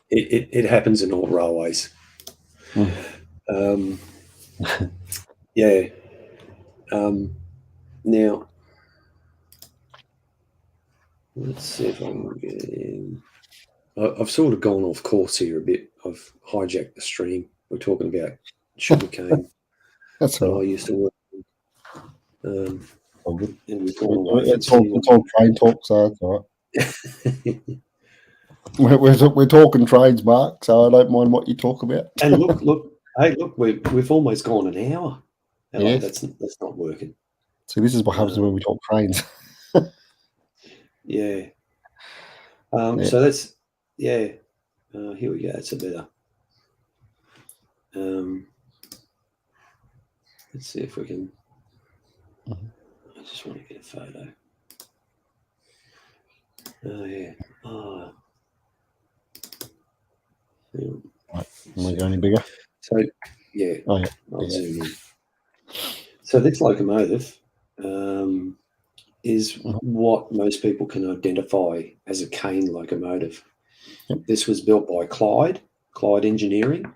It happens in all railways. Yeah. Now, let's see if I can get in. I've sort of gone off course here a bit. I've hijacked the stream. We're talking about sugarcane. That's all right. I used to work. All good. It's all train talk, so that's all right. we're talking trains, Mark, so I don't mind what you talk about. And look, we've almost gone an hour. Yes. That's not working. See, this is what happens when we talk trains. Yeah. So that's here we go. It's a better. Let's see if we can. I just want to get a photo. Oh yeah. Oh. Right. Am I going any bigger? So yeah. Oh yeah. I'll zoom in. So this locomotive is what most people can identify as a cane locomotive. Yep. This was built by Clyde Engineering.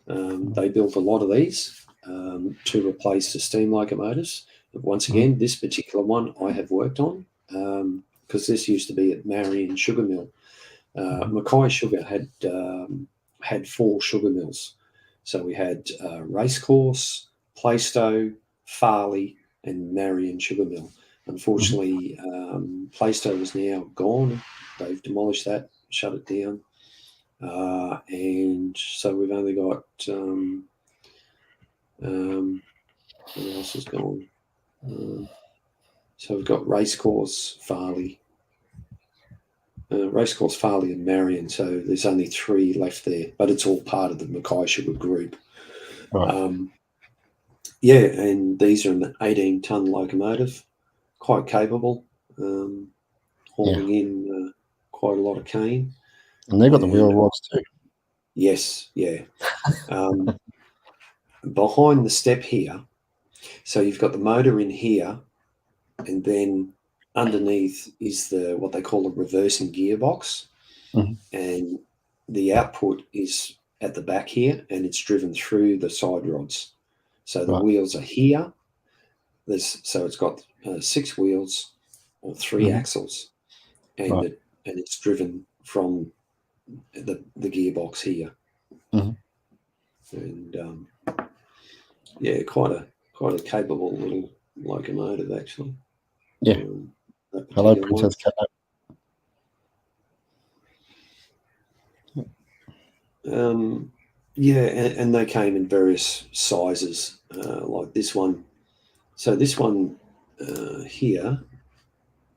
They built a lot of these to replace the steam locomotives. But once again, this particular one I have worked on because this used to be at Marion Sugar Mill. Mackay Sugar had 4 sugar mills. So we had Racecourse, Plaistow, Farley, and Marion Sugar Mill. Unfortunately, Plaistow is now gone. They've demolished that, shut it down. And so we've only got what else is gone? So we've got Racecourse, Farley, and Marion. So there's only 3 left there, but it's all part of the Mackay Sugar group. Right. And these are an 18-ton locomotive, quite capable, hauling in quite a lot of cane. And they've got the wheel rods too. Yes, yeah. Behind the step here, so you've got the motor in here, and then underneath is what they call a reversing gearbox, and the output is at the back here, and it's driven through the side rods. So the wheels are here. So it's got 6 wheels or 3 axles, and it's driven from the gearbox here. And quite a capable little locomotive actually. Yeah. Hello, Princess Cat. And they came in various sizes, like this one. So this one here,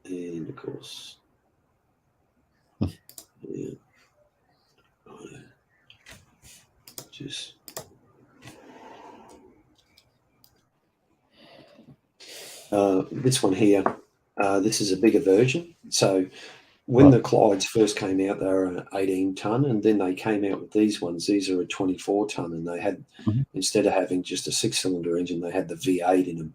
and of course, just This one here, this is a bigger version. So when the Clydes first came out, they were an 18 tonne, and then they came out with these ones. These are a 24 tonne, and they had, instead of having just a 6-cylinder engine, they had the V8 in them.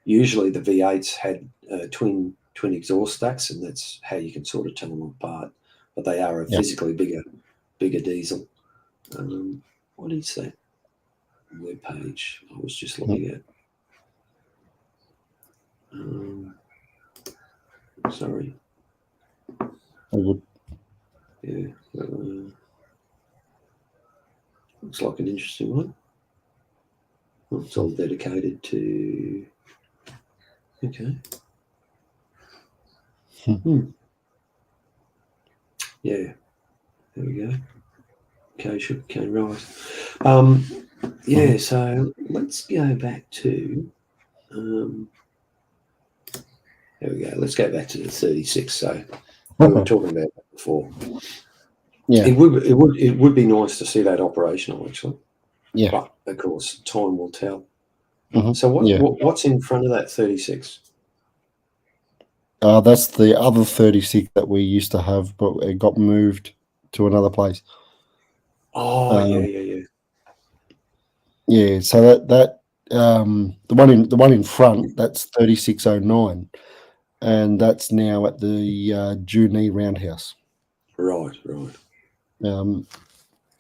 Usually the V8s had twin exhaust stacks, and that's how you can sort of tell them apart. But they are a physically bigger diesel. What is that web page I was just looking at? Sorry. Yeah. Looks like an interesting one. It's all dedicated to. Okay. Yeah. There we go. Okay, sugarcane rice. Yeah. So let's go back to. There we go. Let's go back to the 36. So we were talking about that before. Yeah. It would be nice to see that operational, actually. Yeah. But of course, time will tell. So what's in front of that 36? That's the other 36 that we used to have, but it got moved to another place. Oh, yeah. Yeah. So that the one in front, that's 3609, and that's now at the Junee Roundhouse. Right. And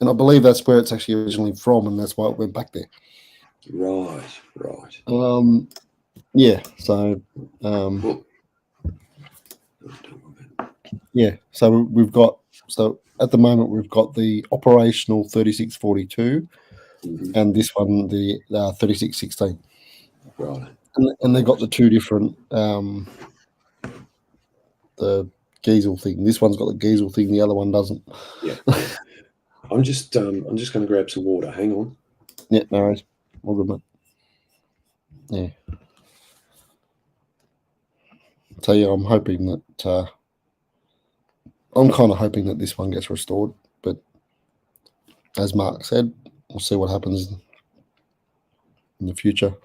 I believe that's where it's actually originally from, and that's why it went back there. Right. Yeah. So. Yeah. So we've got. So at the moment we've got the operational 3642, and this one the 3616. Right. And they got the two different the Giesel thing. This one's got the Giesel thing. The other one doesn't. Yeah. I'm just going to grab some water. Hang on. Yeah, no worries. All good, mate. Yeah. So yeah, I'm hoping that I'm kind of hoping that this one gets restored, but as Mark said, we'll see what happens in the future.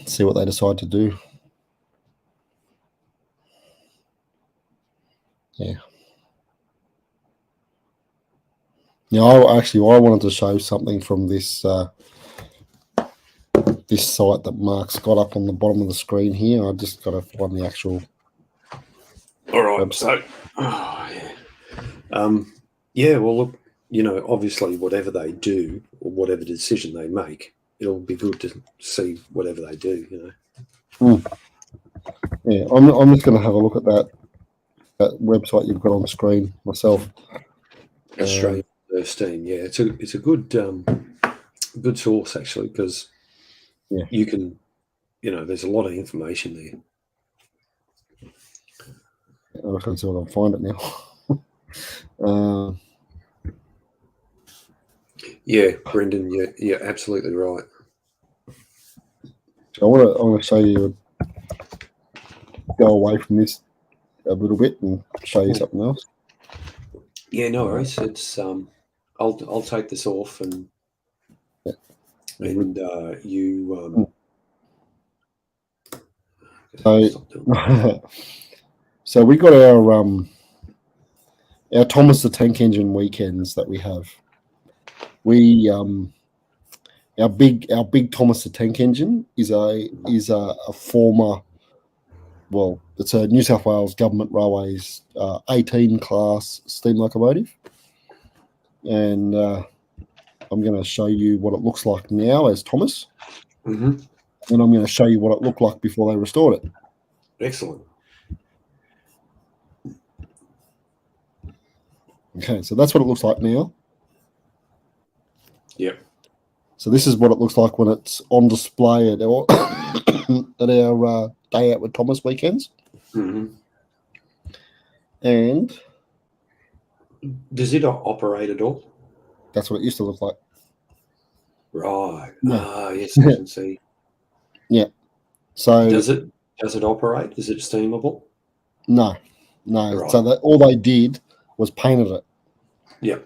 See what they decide to do. Yeah. Yeah, I wanted to show something from this this site that Mark's got up on the bottom of the screen here. I just got to find the actual. All right. Website. So, yeah. Well, look, obviously, whatever they do or whatever decision they make, it'll be good to see whatever they do. Yeah, I'm just going to have a look at that website you've got on the screen myself. Australian Surf Team. Yeah, it's a good source actually, because you can, there's a lot of information there. I can see if I can find it now. Yeah, Brendan, you're absolutely right. I want to show you. Go away from this a little bit and show you something else. Yeah, no worries. It's I'll take this off and you. So we got our Thomas the Tank Engine weekends that we have. We our big Thomas the Tank Engine is a former. Well, it's a New South Wales Government Railways 18 class steam locomotive, and I'm going to show you what it looks like now as Thomas, and I'm going to show you what it looked like before they restored it. Excellent. Okay, so that's what it looks like now. Yep. So this is what it looks like when it's on display at our Day Out with Thomas weekends. And does it operate at all? That's what it used to look like. Right. Yeah. Yes, I can see. Yeah. So does it operate? Is it steamable? No. Right. So all they did was painted it. Yeah.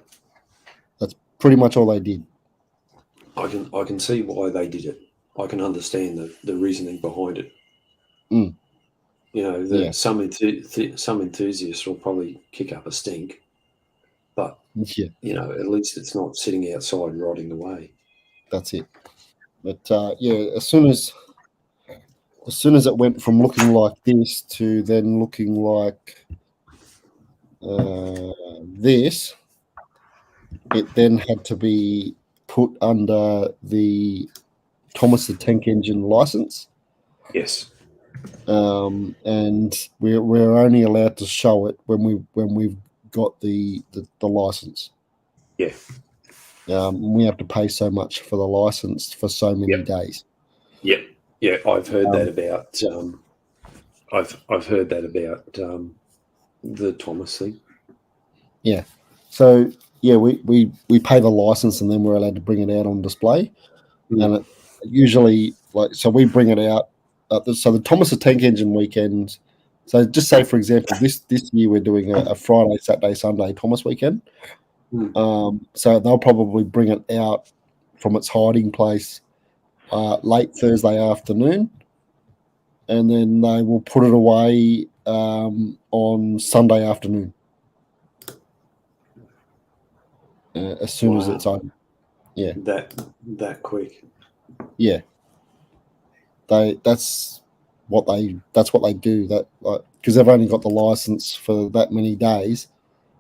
That's pretty much all they did. I can see why they did it. I can understand the reasoning behind it. Mm. You know, some enthusiasts will probably kick up a stink, but you know, at least it's not sitting outside and rotting away. That's it. But as soon as it went from looking like this to then looking like this, it then had to be put under the Thomas the Tank Engine license. Yes. And we're only allowed to show it when we've got the license. Yeah. We have to pay so much for the license for so many days. Yep. Yeah, I've heard that about. I've heard that about the Thomas thing. Yeah. So we pay the license and then we're allowed to bring it out on display, and it usually so we bring it out. So the Thomas the Tank Engine weekend. So just say, for example, this year we're doing a Friday, Saturday, Sunday Thomas weekend. So they'll probably bring it out from its hiding place late Thursday afternoon, and then they will put it away on Sunday afternoon as soon as it's open. Yeah, that quick. Yeah, that's what they do. That because they've only got the license for that many days.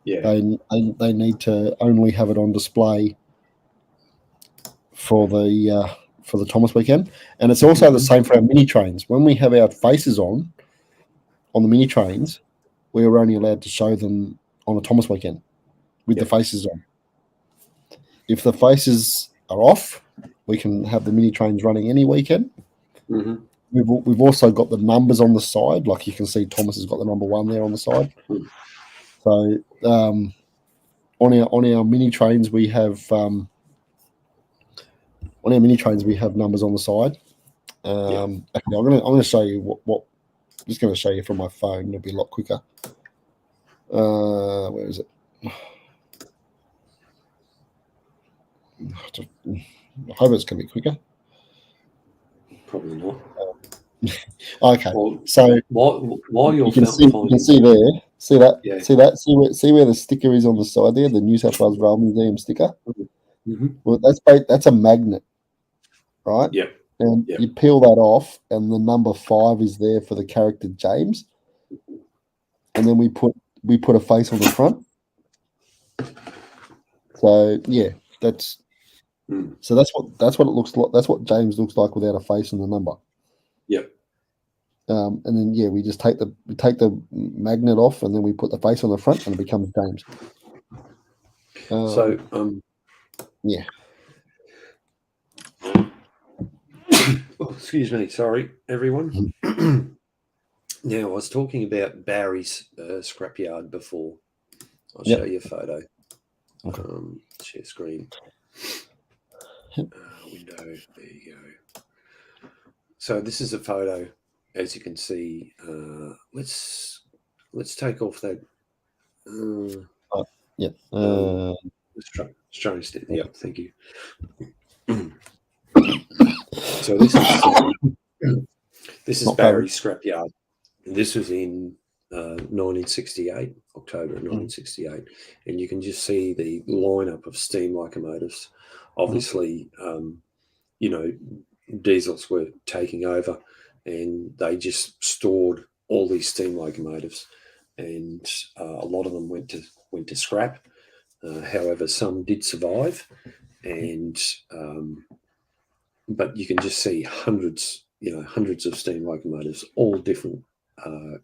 Yeah, they need to only have it on display for the Thomas weekend, and it's also the same for our mini trains. When we have our faces on the mini trains, we are only allowed to show them on a Thomas weekend with the faces on. If the faces are off, we can have the mini trains running any weekend. Mm-hmm. We've also got the numbers on the side, like you can see Thomas has got the number 1 there on the side. So on our mini trains we have numbers on the side. Actually, I'm gonna show you what I'm just gonna show you from my phone. It'll be a lot quicker. Where is it? I hope it's gonna be quicker. Probably not. Okay, well, so while you can see there. See that? Yeah. See where the sticker is on the side there, the New South Wales Rail Museum sticker. Mm-hmm. Well, that's a magnet, right? Yeah. And you peel that off, and the number 5 is there for the character James. And then we put a face on the front. So yeah, that's what it looks like. That's what James looks like without a face and the number. Yep. And then we just take the magnet off, and then we put the face on the front, and it becomes James. Yeah. Oh, excuse me. Sorry, everyone. Now, I was talking about Barry's scrapyard before. I'll show you a photo. Okay. Share screen. Window. There you go. So this is a photo, as you can see. Let's take off that. Trying to step. Yeah, thank you. So this is Barry's scrapyard. This was in 1968, October 1968, and you can just see the lineup of steam locomotives. Obviously, diesels were taking over, and they just stored all these steam locomotives, and a lot of them went to scrap. However, some did survive, and but you can just see hundreds of steam locomotives, all different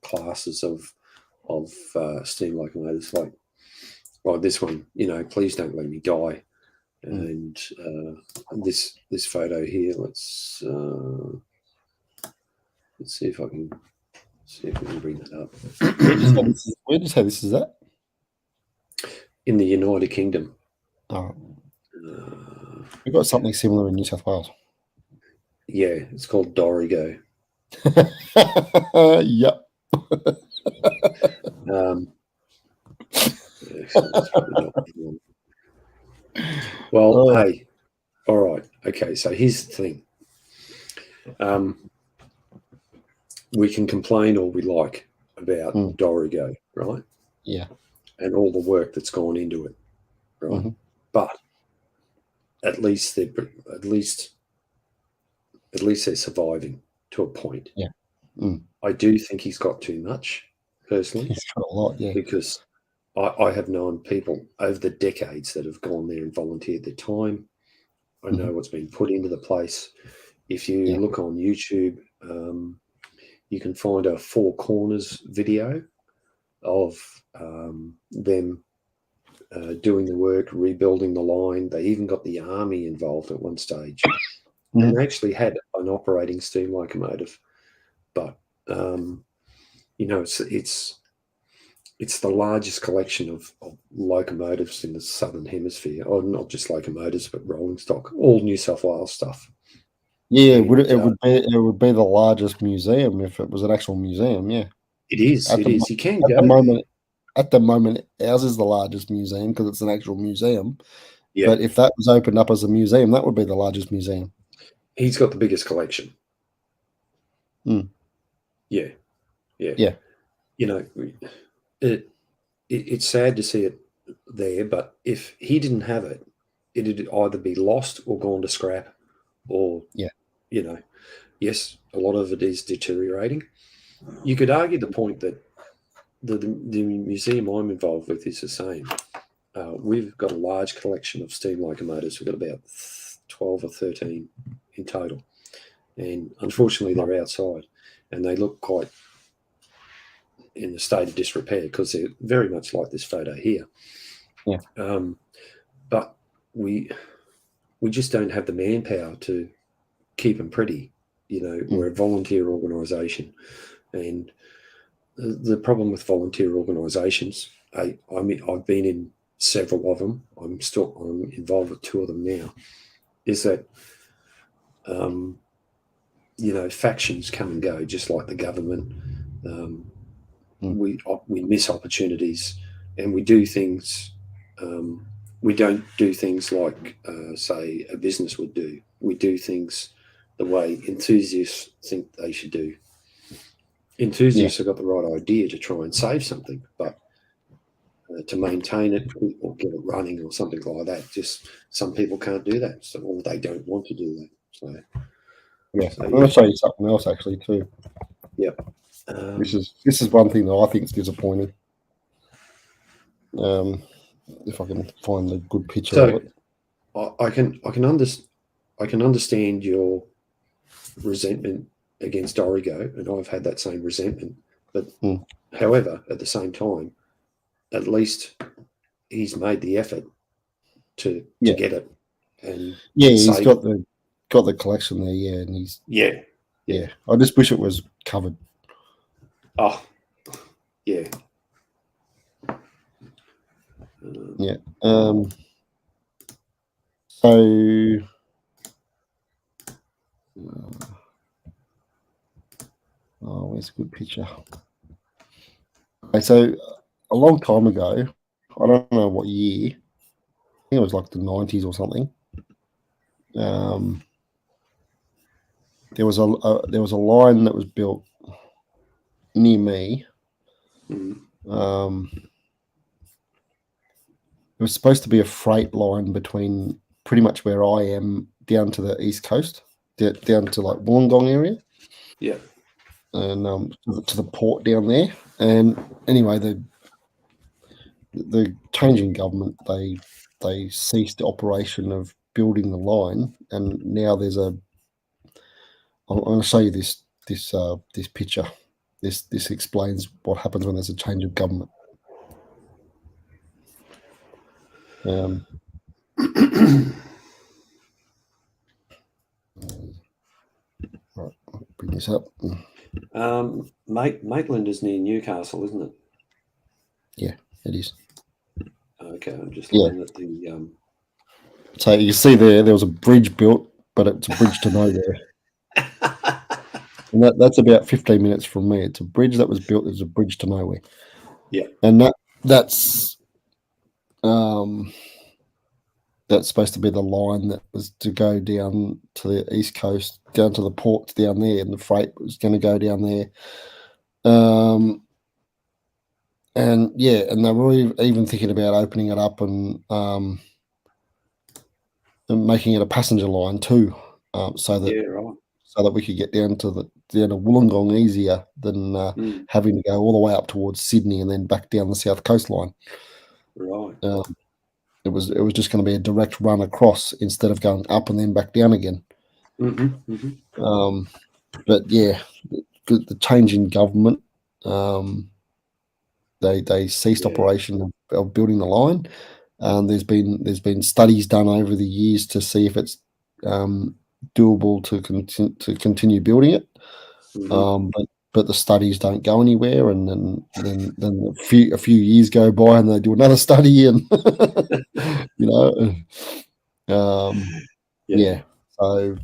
classes of steam locomotives, like this one. Please don't let me die, and this photo here. Let's see if I can bring that up. Where did you say this is at? In the United Kingdom. Oh. We've got something similar in New South Wales. Yeah, it's called Dorrigo. Yep. Well, hey, all right. Okay, so here's the thing. we can complain all we like about Dorrigo, right? Yeah. And all the work that's gone into it, right? Mm-hmm. But at least they're surviving to a point. Yeah. I do think he's got too much, personally. He's got a lot, yeah. Because I have known people over the decades that have gone there and volunteered their time. I know what's been put into the place. If you look on YouTube, you can find a Four Corners video of them doing the work, rebuilding the line. They even got the army involved at one stage. And they actually had an operating steam locomotive. But, it's the largest collection of locomotives in the Southern Hemisphere, or not just locomotives, but rolling stock, all New South Wales stuff. Yeah, it would be the largest museum if it was an actual museum. Yeah, it is. You can go at the moment. Ours is the largest museum because it's an actual museum. Yeah. But if that was opened up as a museum, that would be the largest museum. He's got the biggest collection. Yeah. It's sad to see it there, but if he didn't have it, it'd either be lost or gone to scrap, or yes, a lot of it is deteriorating. You could argue the point that the museum I'm involved with is the same. We've got a large collection of steam locomotives. We've got about 12 or 13 in total, and unfortunately they're outside and they look quite in a state of disrepair because they're very much like this photo here. Yeah. But we just don't have the manpower to keep them pretty. We're a volunteer organisation, and the problem with volunteer organisations, I've been in several of them. I'm involved with 2 of them now. Is that factions come and go just like the government. We miss opportunities, and we do things. We don't do things like, say, a business would do. We do things the way enthusiasts think they should do. Enthusiasts have got the right idea to try and save something, but to maintain it or get it running or something like that, just some people can't do that, or they don't want to do that. So, I'm going to show you something else actually too. Yeah. This is one thing that I think is disappointing. If I can find the good picture of it, I can understand your resentment against Dorrigo, and I've had that same resentment. But however, at the same time, at least he's made the effort to get it. And he's got the collection there. Yeah, and he's yeah. I just wish it was covered. Oh, yeah. Yeah. So where's a good picture? Okay, so a long time ago, I don't know what year, I think it was like the 90s or something. There was a line that was built near me. It was supposed to be a freight line between pretty much where I am down to the east coast, down to like Wollongong area. Yeah. And to the port down there. And anyway, the changing government, they ceased the operation of building the line, and now there's I'm going to show you this picture. This explains what happens when there's a change of government. Right, I'll bring this up. Maitland is near Newcastle, isn't it? Yeah, it is. Okay, I'm just looking at the. So you see there was a bridge built, but it's a bridge to nowhere. And that's about 15 minutes from me. It's a bridge that was built. There's a bridge to nowhere. Yeah, and that's that's supposed to be the line that was to go down to the east coast, down to the ports down there, and the freight was going to go down there. And yeah, and they were even thinking about opening it up and making it a passenger line too, so that we could get down to Wollongong easier than having to go all the way up towards Sydney and then back down the south coastline. Right. It was just going to be a direct run across instead of going up and then back down again. But yeah, the change in government, they ceased operation of building the line. There's been studies done over the years to see if it's doable to continue building it. But the studies don't go anywhere, and then a few years go by and they do another study, and so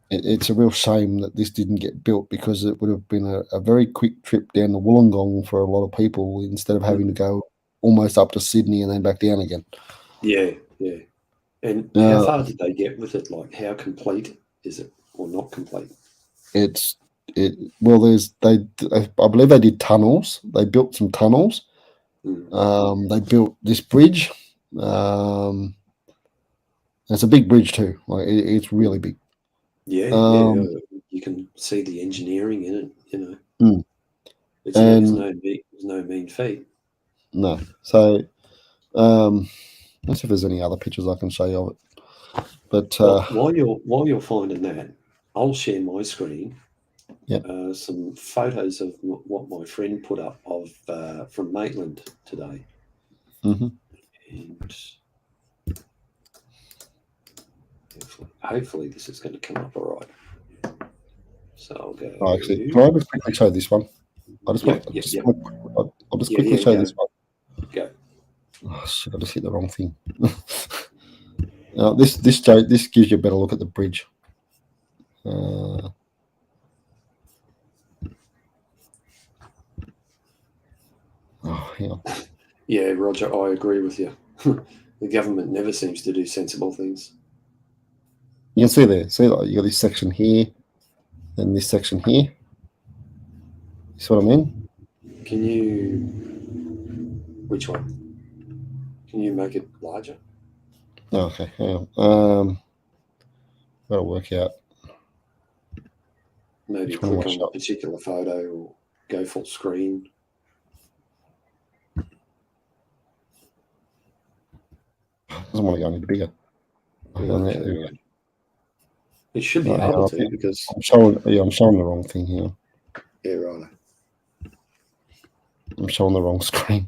it's a real shame that this didn't get built, because it would have been a very quick trip down to Wollongong for a lot of people instead of having to go almost up to Sydney and then back down again. Yeah. And how far did they get with it? Like, how complete is it, or not complete? I believe they did tunnels. They built some tunnels. They built this bridge. It's a big bridge too. Like, it's really big. Yeah, you can see the engineering in it. It's no mean feat. No. So, let's see if there's any other pictures I can show you of it. But while you're finding that, I'll share my screen. Some photos of what my friend put up of from Maitland today. And hopefully this is going to come up all right. So I'll go. Actually, can I just quickly show this one? I'll just quickly show this one. Go. Oh shit! I just hit the wrong thing. This gives you a better look at the bridge. Yeah, Roger, I agree with you. The government never seems to do sensible things. You can see there. See, like, you got this section here, and this section here. You see what I mean? Can you? Which one? Can you make it larger? Okay. Hang on. That'll work out. Maybe click on a particular photo or go full screen. Doesn't want to go any bigger. Okay. It should be able to, because I'm showing the wrong thing here. Yeah, right. I'm showing the wrong screen.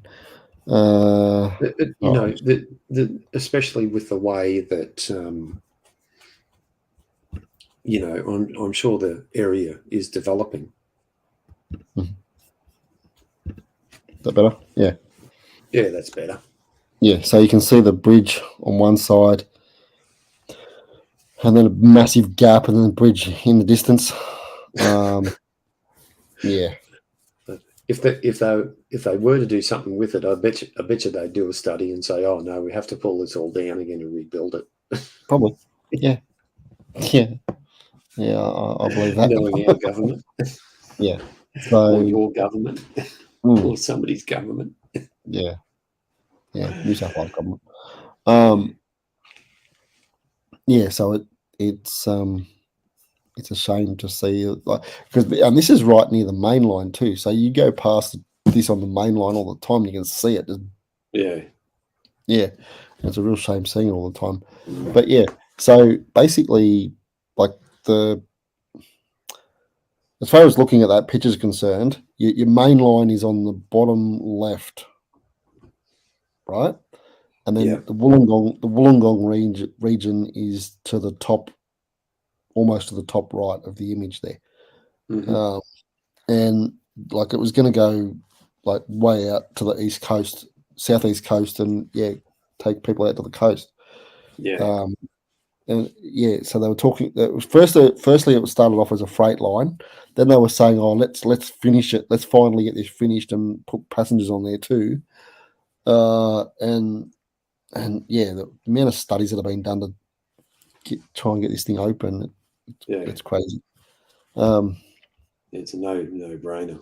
Especially with the way that I'm sure the area is developing. Is that better? Yeah. Yeah, that's better. Yeah, so you can see the bridge on one side, and then a massive gap, and then the bridge in the distance. Yeah. If they were to do something with it, I bet you they'd do a study and say, "Oh no, we have to pull this all down again and rebuild it." Probably. Yeah. Yeah. Yeah, I believe that. Knowing our government. Yeah. So, or your government, or somebody's government. Yeah. Yeah, New South Wales government. Yeah, so it's a shame to see, like, and this is right near the main line too. So you go past this on the main line all the time, you can see it. Yeah. It's a real shame seeing it all the time. But yeah, so basically, like, as far as looking at that picture is concerned, your main line is on the bottom left, right? And then the Wollongong region is to the top, almost to the top right of the image there. And like, it was going to go like way out to the east coast, southeast coast, and take people out to the coast. So they were talking. Firstly, it was started off as a freight line. Then they were saying, "Oh, let's finish it. Let's finally get this finished and put passengers on there too." And And yeah, the amount of studies that have been done to try and get this thing open, it's crazy. It's a no-brainer.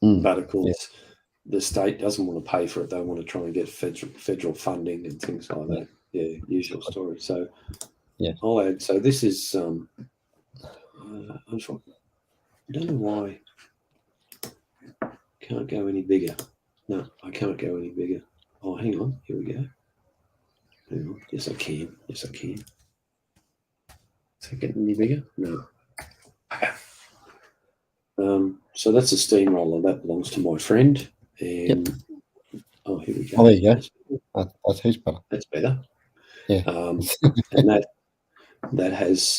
But of course, the state doesn't want to pay for it. They want to try and get federal funding and things like that. Yeah, usual story. So I'll add. So this is. I don't know why. Can't go any bigger. No, I can't go any bigger. Oh, hang on. Here we go. Hang on. Yes, I can. Yes, I can. Is it getting any bigger? No. So that's a steamroller. That belongs to my friend. And oh, here we go. Oh, there you go. That's heaps better. That's better. Yeah. And that has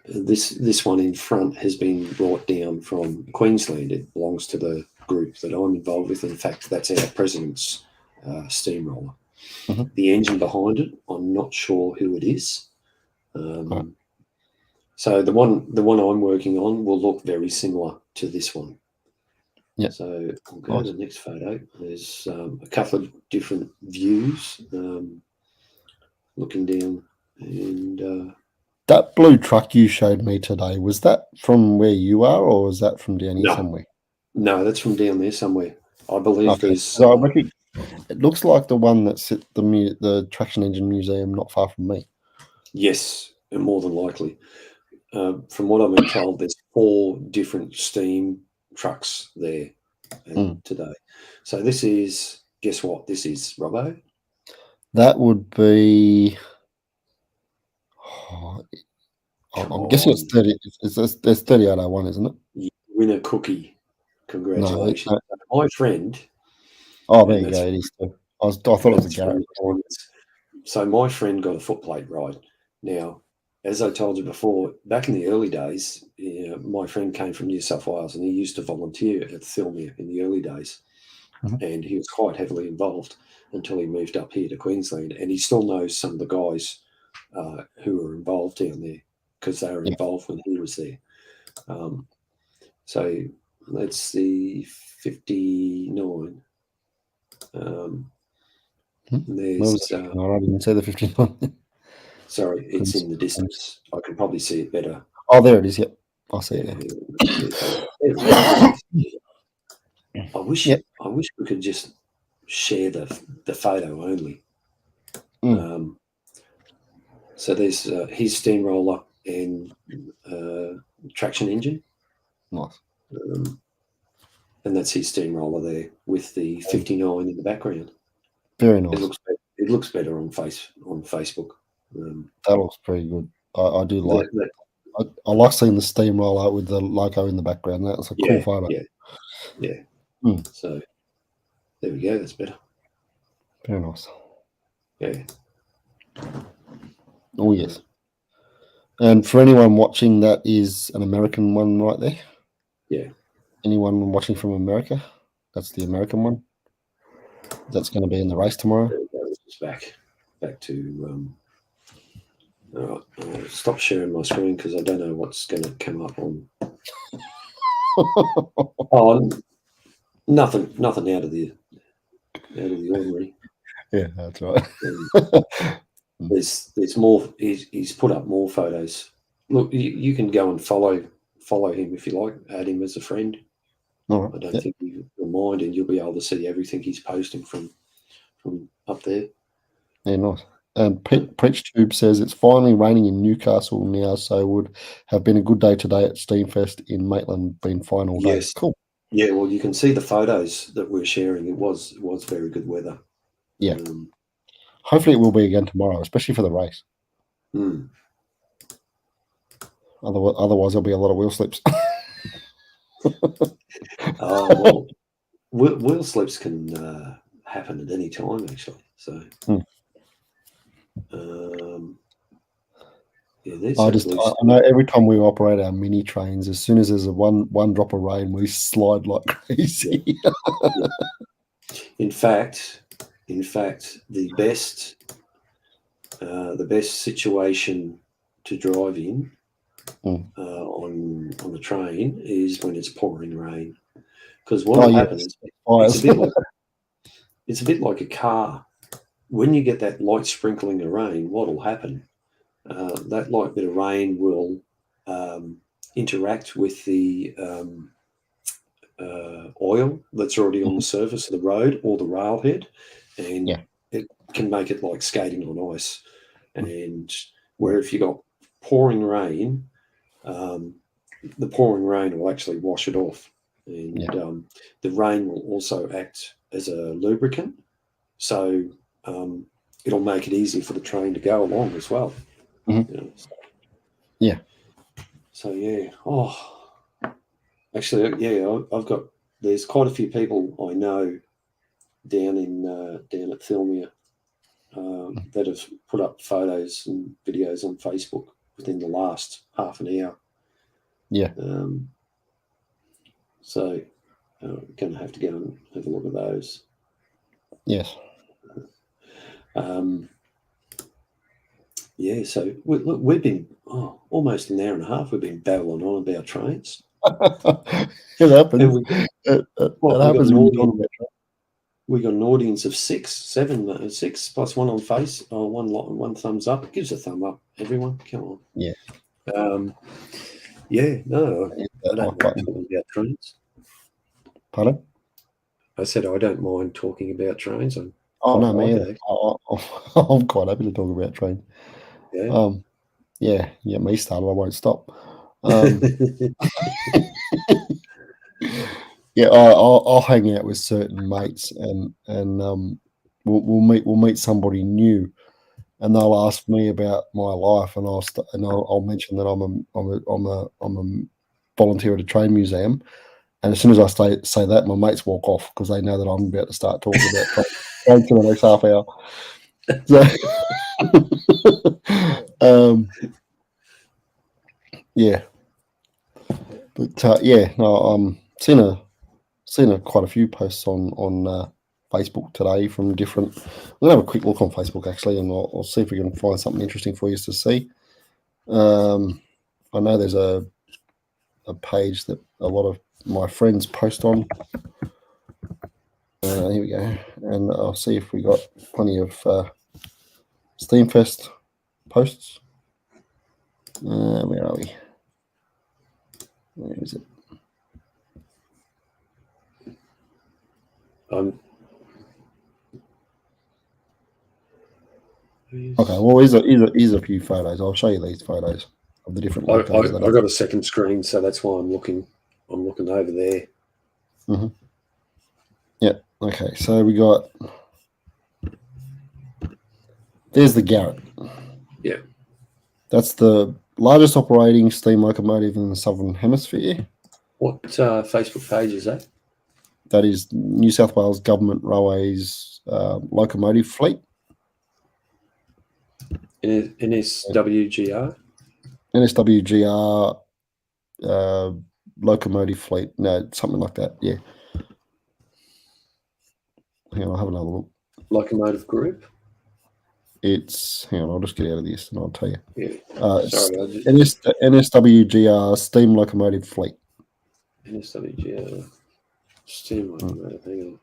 this one in front has been brought down from Queensland. It belongs to the group that I'm involved with. In fact, that's our president's steamroller. Mm-hmm. The engine behind it, I'm not sure who it is. So the one I'm working on will look very similar to this one. Yeah. So I'll go to the next photo. There's a couple of different views looking down, and that blue truck you showed me today, was that from where you are, or was that from down here somewhere? No, that's from down there somewhere. I believe there's. So I reckon it looks like the one that's at the Traction Engine Museum not far from me. Yes, and more than likely. From what I've been told, there's 4 different steam trucks there today. So this is, guess what this is, Robbo? That would be. I'm guessing it's 30. There's 3801, isn't it? You win a cookie. Congratulations. No. My friend. Oh, there you go. It is too. I thought it was a garage. So my friend got a footplate ride. Now, as I told you before, back in the early days, my friend came from New South Wales and he used to volunteer at Thilmere in the early days. Mm-hmm. And he was quite heavily involved until he moved up here to Queensland. And he still knows some of the guys who were involved down there because they were involved when he was there. So that's the 59. There's. I didn't say the 59. Sorry, it's in the distance. I can probably see it better. Oh, there it is. Yep, I see it there. I wish we could just share the photo only. So there's his steamroller and traction engine. Nice. And that's his steamroller there with the 59 in the background. Very nice. It looks better on Facebook. That looks pretty good. I do like that. I like seeing the steamroller with the logo in the background. That's a cool photo. Yeah. So there we go. That's better. Very nice. Yeah. Oh yes. And for anyone watching, that is an American one right there. Yeah. Anyone watching from America? That's the American one. That's going to be in the race tomorrow. It's back to. All right, I'll stop sharing my screen because I don't know what's going to come up on. Nothing out of the ordinary. Yeah, that's right. There's more. He's put up more photos. Look, you can go and follow him if you like. Add him as a friend. All right. I don't think you'll mind, and you'll be able to see everything he's posting from up there. Yeah, nice. And Preach Tube says it's finally raining in Newcastle now, so would have been a good day today at Steamfest in Maitland. Been fine all day. Yes. Cool. Yeah, well, you can see the photos that we're sharing. It was very good weather. Yeah. Hopefully it will be again tomorrow, especially for the race. Otherwise there'll be a lot of wheel slips. Well, wheel slips can happen at any time, actually. So, I know every time we operate our mini trains, as soon as there's a one drop of rain, we slide like crazy. Yeah. In fact, the best situation to drive in on the train is when it's pouring rain, because what will happen is it's a bit like a car. when you get that light sprinkling of rain, what will happen? That light bit of rain will interact with the oil that's already on the surface of the road or the railhead, and it can make it like skating on ice. And where if you got pouring rain, the pouring rain will actually wash it off, and the rain will also act as a lubricant, so it'll make it easy for the train to go along as well. Mm-hmm. You know, so yeah. Oh, actually, yeah, there's quite a few people I know down at Thilmere that have put up photos and videos on Facebook within the last half an hour. Yeah. So I'm going to have to go and have a look at those. Yes. Yeah, so we've been almost an hour and a half. We've been babbling on about trains. It happens. It happens when you talk about trains. We got an audience of 6 plus one on face. One thumbs up. It gives a thumb up. Everyone, come on. Yeah. Yeah. No, I don't mind talking about trains. Pardon? I said I don't mind talking about trains. No, man. I'm quite happy to talk about trains. Yeah. Yeah. Yeah. Me started. I won't stop. Yeah, I'll hang out with certain mates, and we'll meet somebody new, and they'll ask me about my life, and I'll mention that I'm a volunteer at a train museum, and as soon as I say that, my mates walk off because they know that I'm about to start talking about trains for the next half hour. So, yeah, but yeah, no, seen quite a few posts on Facebook today from different. I'm gonna have a quick look on Facebook actually, and I'll see if we can find something interesting for you to see. I know there's a page that a lot of my friends post on. Here we go, and I'll see if we got plenty of Steamfest posts. Where are we? Where is it? Okay, well, here's a few photos. I'll show you these photos of the different locos. I've got a second screen, so that's why I'm looking over there. Mm-hmm. Yeah. Okay. So we got. There's the Garratt. Yeah. That's the largest operating steam locomotive in the Southern Hemisphere. What Facebook page is that? That is New South Wales Government Railways locomotive fleet. NSWGR? NSWGR locomotive fleet. No, something like that. Yeah. Hang on, I'll have another look. Locomotive group? Hang on, I'll just get out of this and I'll tell you. Yeah. Sorry, NSWGR steam locomotive fleet. NSWGR steam locomotive. Hang on.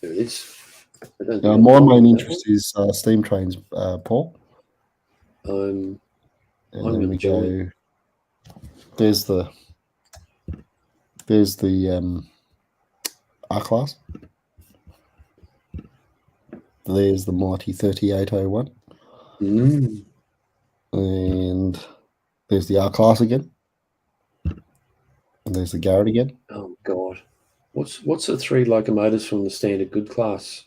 There it is. My main interest is steam trains, Paul. And then we go. There's the R class. There's the mighty 3801. And there's the R class again. And there's the Garratt again. Oh God. What's the 3 locomotives from the standard good class?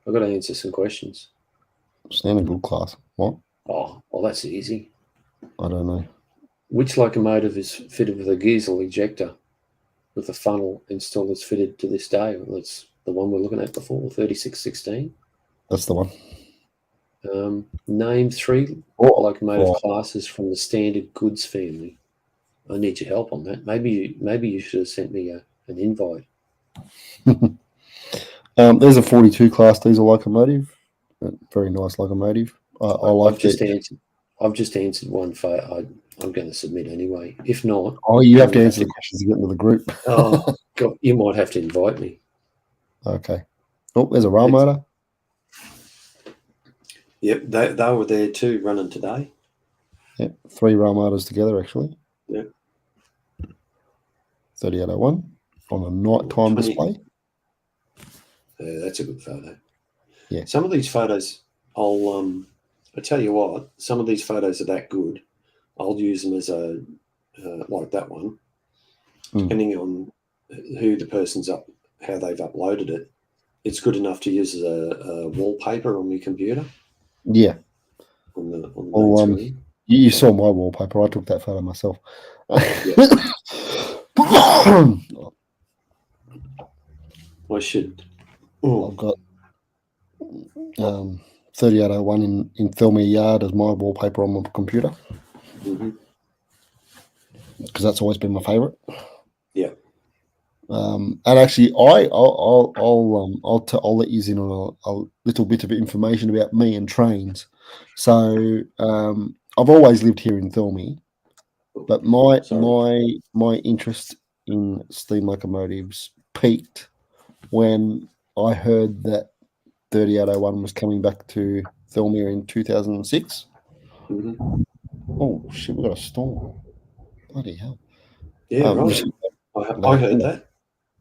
I've got to answer some questions. Standard good class. What? Oh, well, that's easy. I don't know. Which locomotive is fitted with a Giesel ejector with a funnel and still is fitted to this day? Well, that's the one we're looking at before, 3616. That's the one. Name 3 locomotive classes from the standard goods family. I need your help on that. Maybe you should have sent me an invite. There's a 42 class diesel locomotive. Very nice locomotive. I've just answered one for. I'm going to submit anyway. If not, you have to answer the questions to get into the group. Oh God, you might have to invite me. Okay. Oh, there's a rail motor. Yep, they were there too, running today. Yep, 3 rail motors together, actually. Yep. 3801 on a nighttime display. Yeah, that's a good photo. Yeah. Some of these photos, I tell you what, some of these photos are that good. I'll use them as a, like that one, depending on who the person's up, how they've uploaded it. It's good enough to use as a wallpaper on my computer. Yeah. On the main screen. You saw my wallpaper. I took that photo myself. Yeah. I should. I've got 3801 in Thelma Yard as my wallpaper on my computer. Because that's always been my favourite. Yeah. And actually, I'll let you in on a little bit of information about me and trains. So I've always lived here in Thelmy, but my interest in steam locomotives peaked when I heard that 3801 was coming back to Thelmy in 2006. Oh shit, we got a storm! Bloody hell! Yeah, right. I heard that.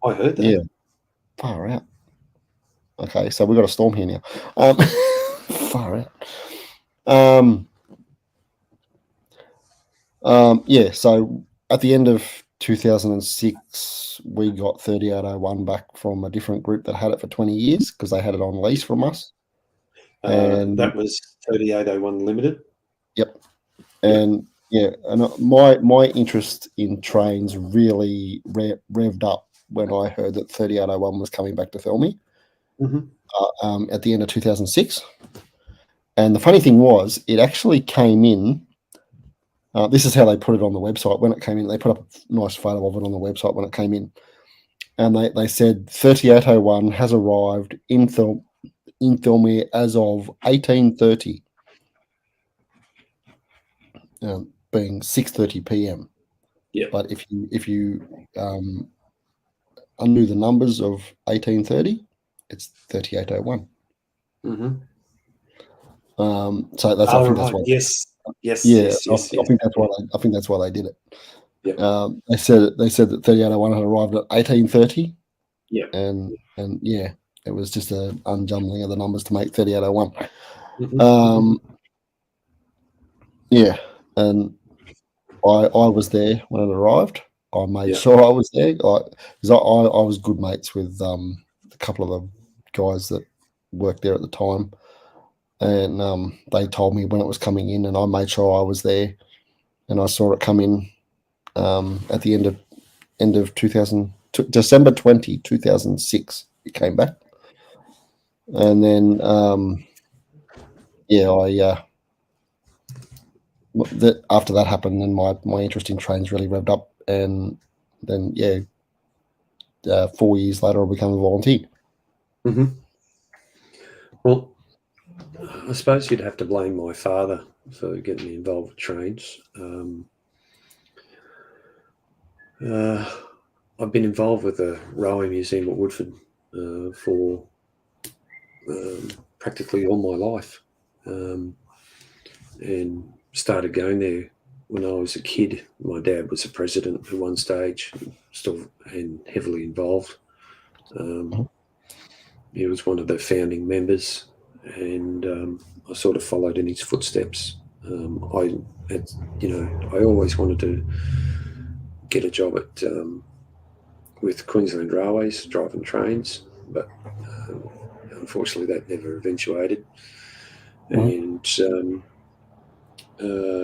I heard that. Yeah, far out. Okay, so we got a storm here now. Far out. Yeah, so at the end of 2006, we got 3801 back from a different group that had it for 20 years because they had it on lease from us. And that was 3801 Limited. Yep. And and my interest in trains really revved up when I heard that 3801 was coming back to Thelmy at the end of 2006. And the funny thing was, it actually came in. This is how they put it on the website. When it came in, they put up a nice photo of it on the website when it came in. And they said 3801 has arrived in Thelmy as of 1830, being 6:30 p.m. Yeah. But if you undo the numbers of 1830, it's 3801. So that's I think that's why. Yes. I think that's why they did it. Yep. They said that 3801 had arrived at 1830. Yeah. And yeah, it was just an unjumbling of the numbers to make 3801. Yeah, and I was there when it arrived. I made sure I was there because I was good mates with a couple of the guys that worked there at the time, and they told me when it was coming in, and I made sure I was there, and I saw it come in at the end of December 20, 2006. It came back, and then after that happened, then my interest in trains really revved up, and then 4 years later, I became a volunteer. Well, I suppose you'd have to blame my father for getting me involved with trains. I've been involved with the Railway Museum at Woodford for practically all my life, and started going there when I was a kid. My dad was the president at one stage, still and heavily involved. He was one of the founding members, and I sort of followed in his footsteps. I always wanted to get a job at with Queensland Railways, driving trains, but unfortunately that never eventuated. And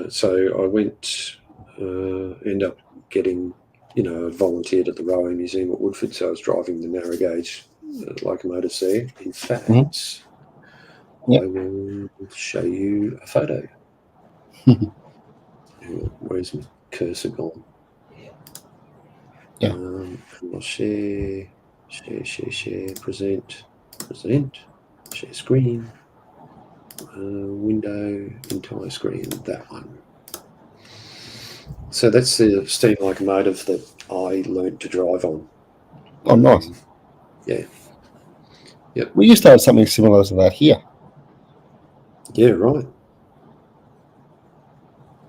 so I went, end up getting, I volunteered at the Railway Museum at Woodford, so I was driving the narrow gauge locomotives there. In fact, I will show you a photo. Where's my cursor gone? I'll share, present, share screen, window, entire screen, that one. So that's the steam locomotive that I learnt to drive on. Oh, nice. Yeah. Yep. We used to have something similar to that here. Yeah, right.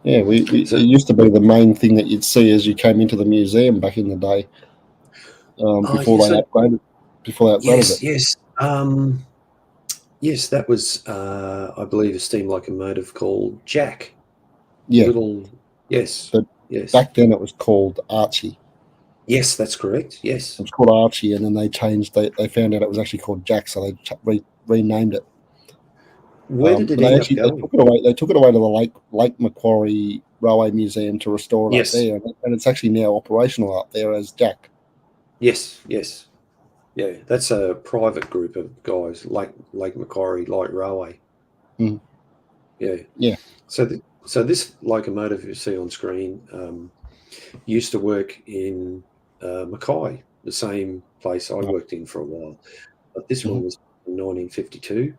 Yeah, it used to be the main thing that you'd see as you came into the museum back in the day. Before they upgraded. Yes, it. yes. Yes, that was, I believe, a steam locomotive called Jack. Yeah. Yes. But yes. Back then it was called Archie. Yes, that's correct. Yes. It was called Archie, and then they changed. They found out it was actually called Jack, so they renamed it. Where did it end up going? They took it away to the Lake Macquarie Railway Museum to restore it up there, and it's actually now operational up there as Jack. Yes, yes. Yeah, that's a private group of guys, Lake Macquarie Light Railway. Mm. Yeah. Yeah. So this locomotive you see on screen used to work in Mackay, the same place I worked in for a while. But this one was in 1952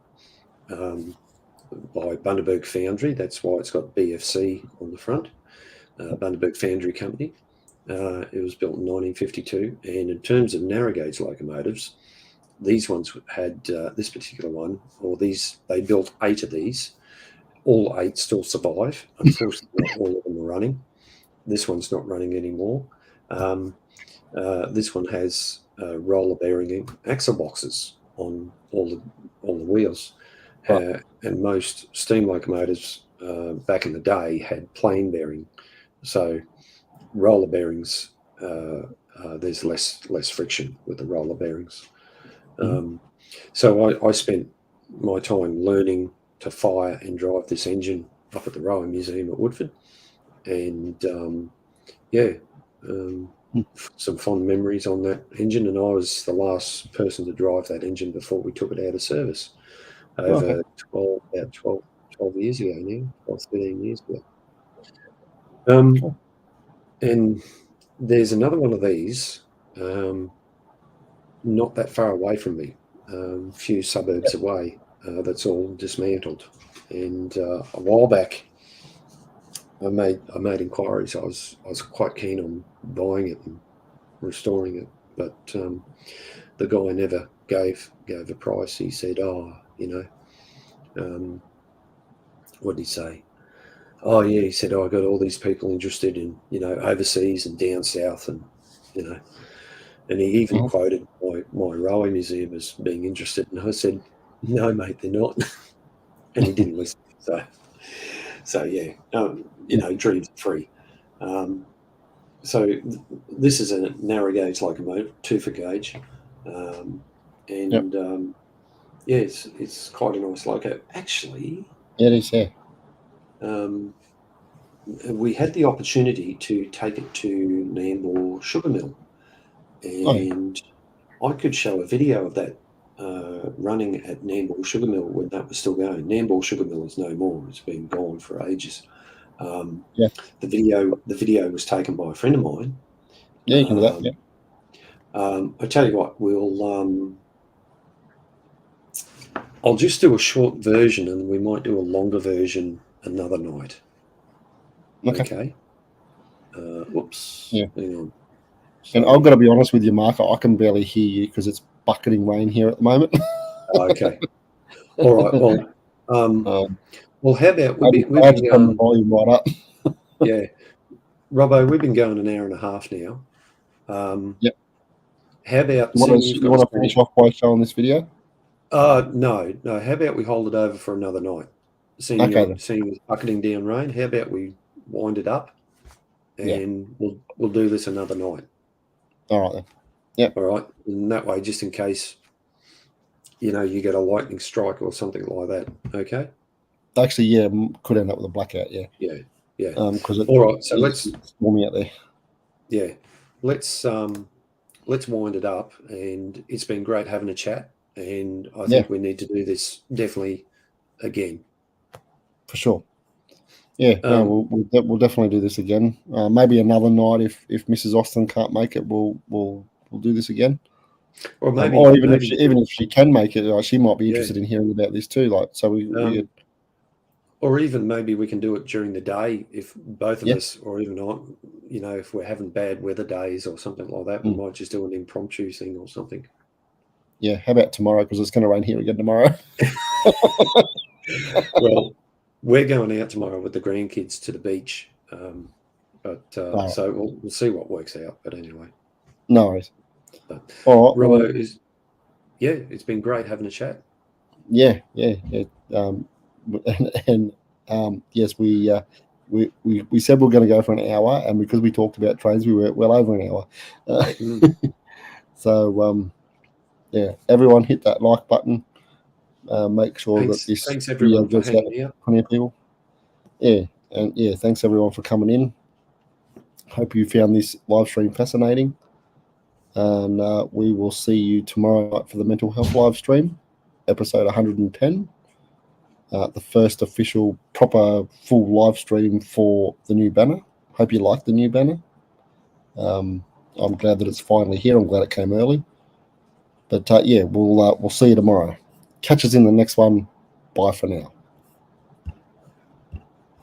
by Bundaberg Foundry. That's why it's got BFC on the front, Bundaberg Foundry Company. It was built in 1952. And in terms of narrow gauge locomotives, these ones had this particular one, they built 8 of these. All 8 still survive. Unfortunately, not all of them are running. This one's not running anymore. This one has roller bearing axle boxes on all the wheels. And most steam locomotives back in the day had plain bearing. So roller bearings, there's less friction with the roller bearings. So I spent my time learning to fire and drive this engine up at the Railway Museum at Woodford, and some fond memories on that engine. And I was the last person to drive that engine before we took it out of service over 12 years ago now, 12, 13 years ago. And there's another one of these not that far away from me, a few suburbs away, that's all dismantled. And a while back, I made inquiries. I was quite keen on buying it and restoring it, but the guy never gave a price. He said, what did he say? Oh yeah, he said, I got all these people interested in, overseas and down south, and and he even quoted my railway museum as being interested, and I said, no mate, they're not. And he didn't listen. So yeah, dreams are free. So this is a narrow gauge locomotive, 2-foot gauge, it's quite a nice loco. Actually, it is. Yeah. We had the opportunity to take it to Nambour Sugar Mill, and I could show a video of that running at Nambour Sugar Mill when that was still going. Nambour Sugar Mill is no more; it's been gone for ages. The video was taken by a friend of mine. Yeah, you can do that. Yeah. I tell you what, I'll just do a short version, and we might do a longer version another night. Okay. Whoops. Yeah. Hang on. And I've got to be honest with you, Mark. I can barely hear you because it's bucketing rain here at the moment. Okay. All right. Well, how about we've been turn the volume right up? Yeah, Robbo, we've been going an hour and a half now. Yep. How about you want to finish off by showing this video? No. How about we hold it over for another night? Seeing it's bucketing down rain, how about we wind it up, and we'll do this another night. All right then. Yeah. All right. And that way, just in case, you get a lightning strike or something like that. Okay. Actually, yeah, could end up with a blackout. Yeah. Yeah. Yeah. Because all right. So let's stormy out there. Yeah. Let's wind it up. And it's been great having a chat. And I think we need to do this definitely again. For sure. Yeah, we'll definitely do this again. Maybe another night if Mrs. Austin can't make it, we'll do this again. Or maybe, even if she can make it, she might be interested in hearing about this too. or even maybe we can do it during the day if both of us, or even on, if we're having bad weather days or something like that, we might just do an impromptu thing or something. yeah, how about tomorrow? Because it's going to rain here again tomorrow. Well, we're going out tomorrow with the grandkids to the beach. So we'll see what works out. But anyway. No worries. Robbo, it's been great having a chat. Yeah. Yes, we said we're going to go for an hour, and because we talked about trains, we were well over an hour. So yeah, everyone hit that like button. Make sure that this thanks everyone for hanging out. Plenty of people. Yeah, and yeah, thanks everyone for coming in. Hope you found this live stream fascinating. And we will see you tomorrow night for the mental health live stream, episode 110. The first official proper full live stream for the new banner. Hope you like the new banner. I'm glad that it's finally here. I'm glad it came early. But yeah, we'll see you tomorrow. Catch us in the next one. Bye for now.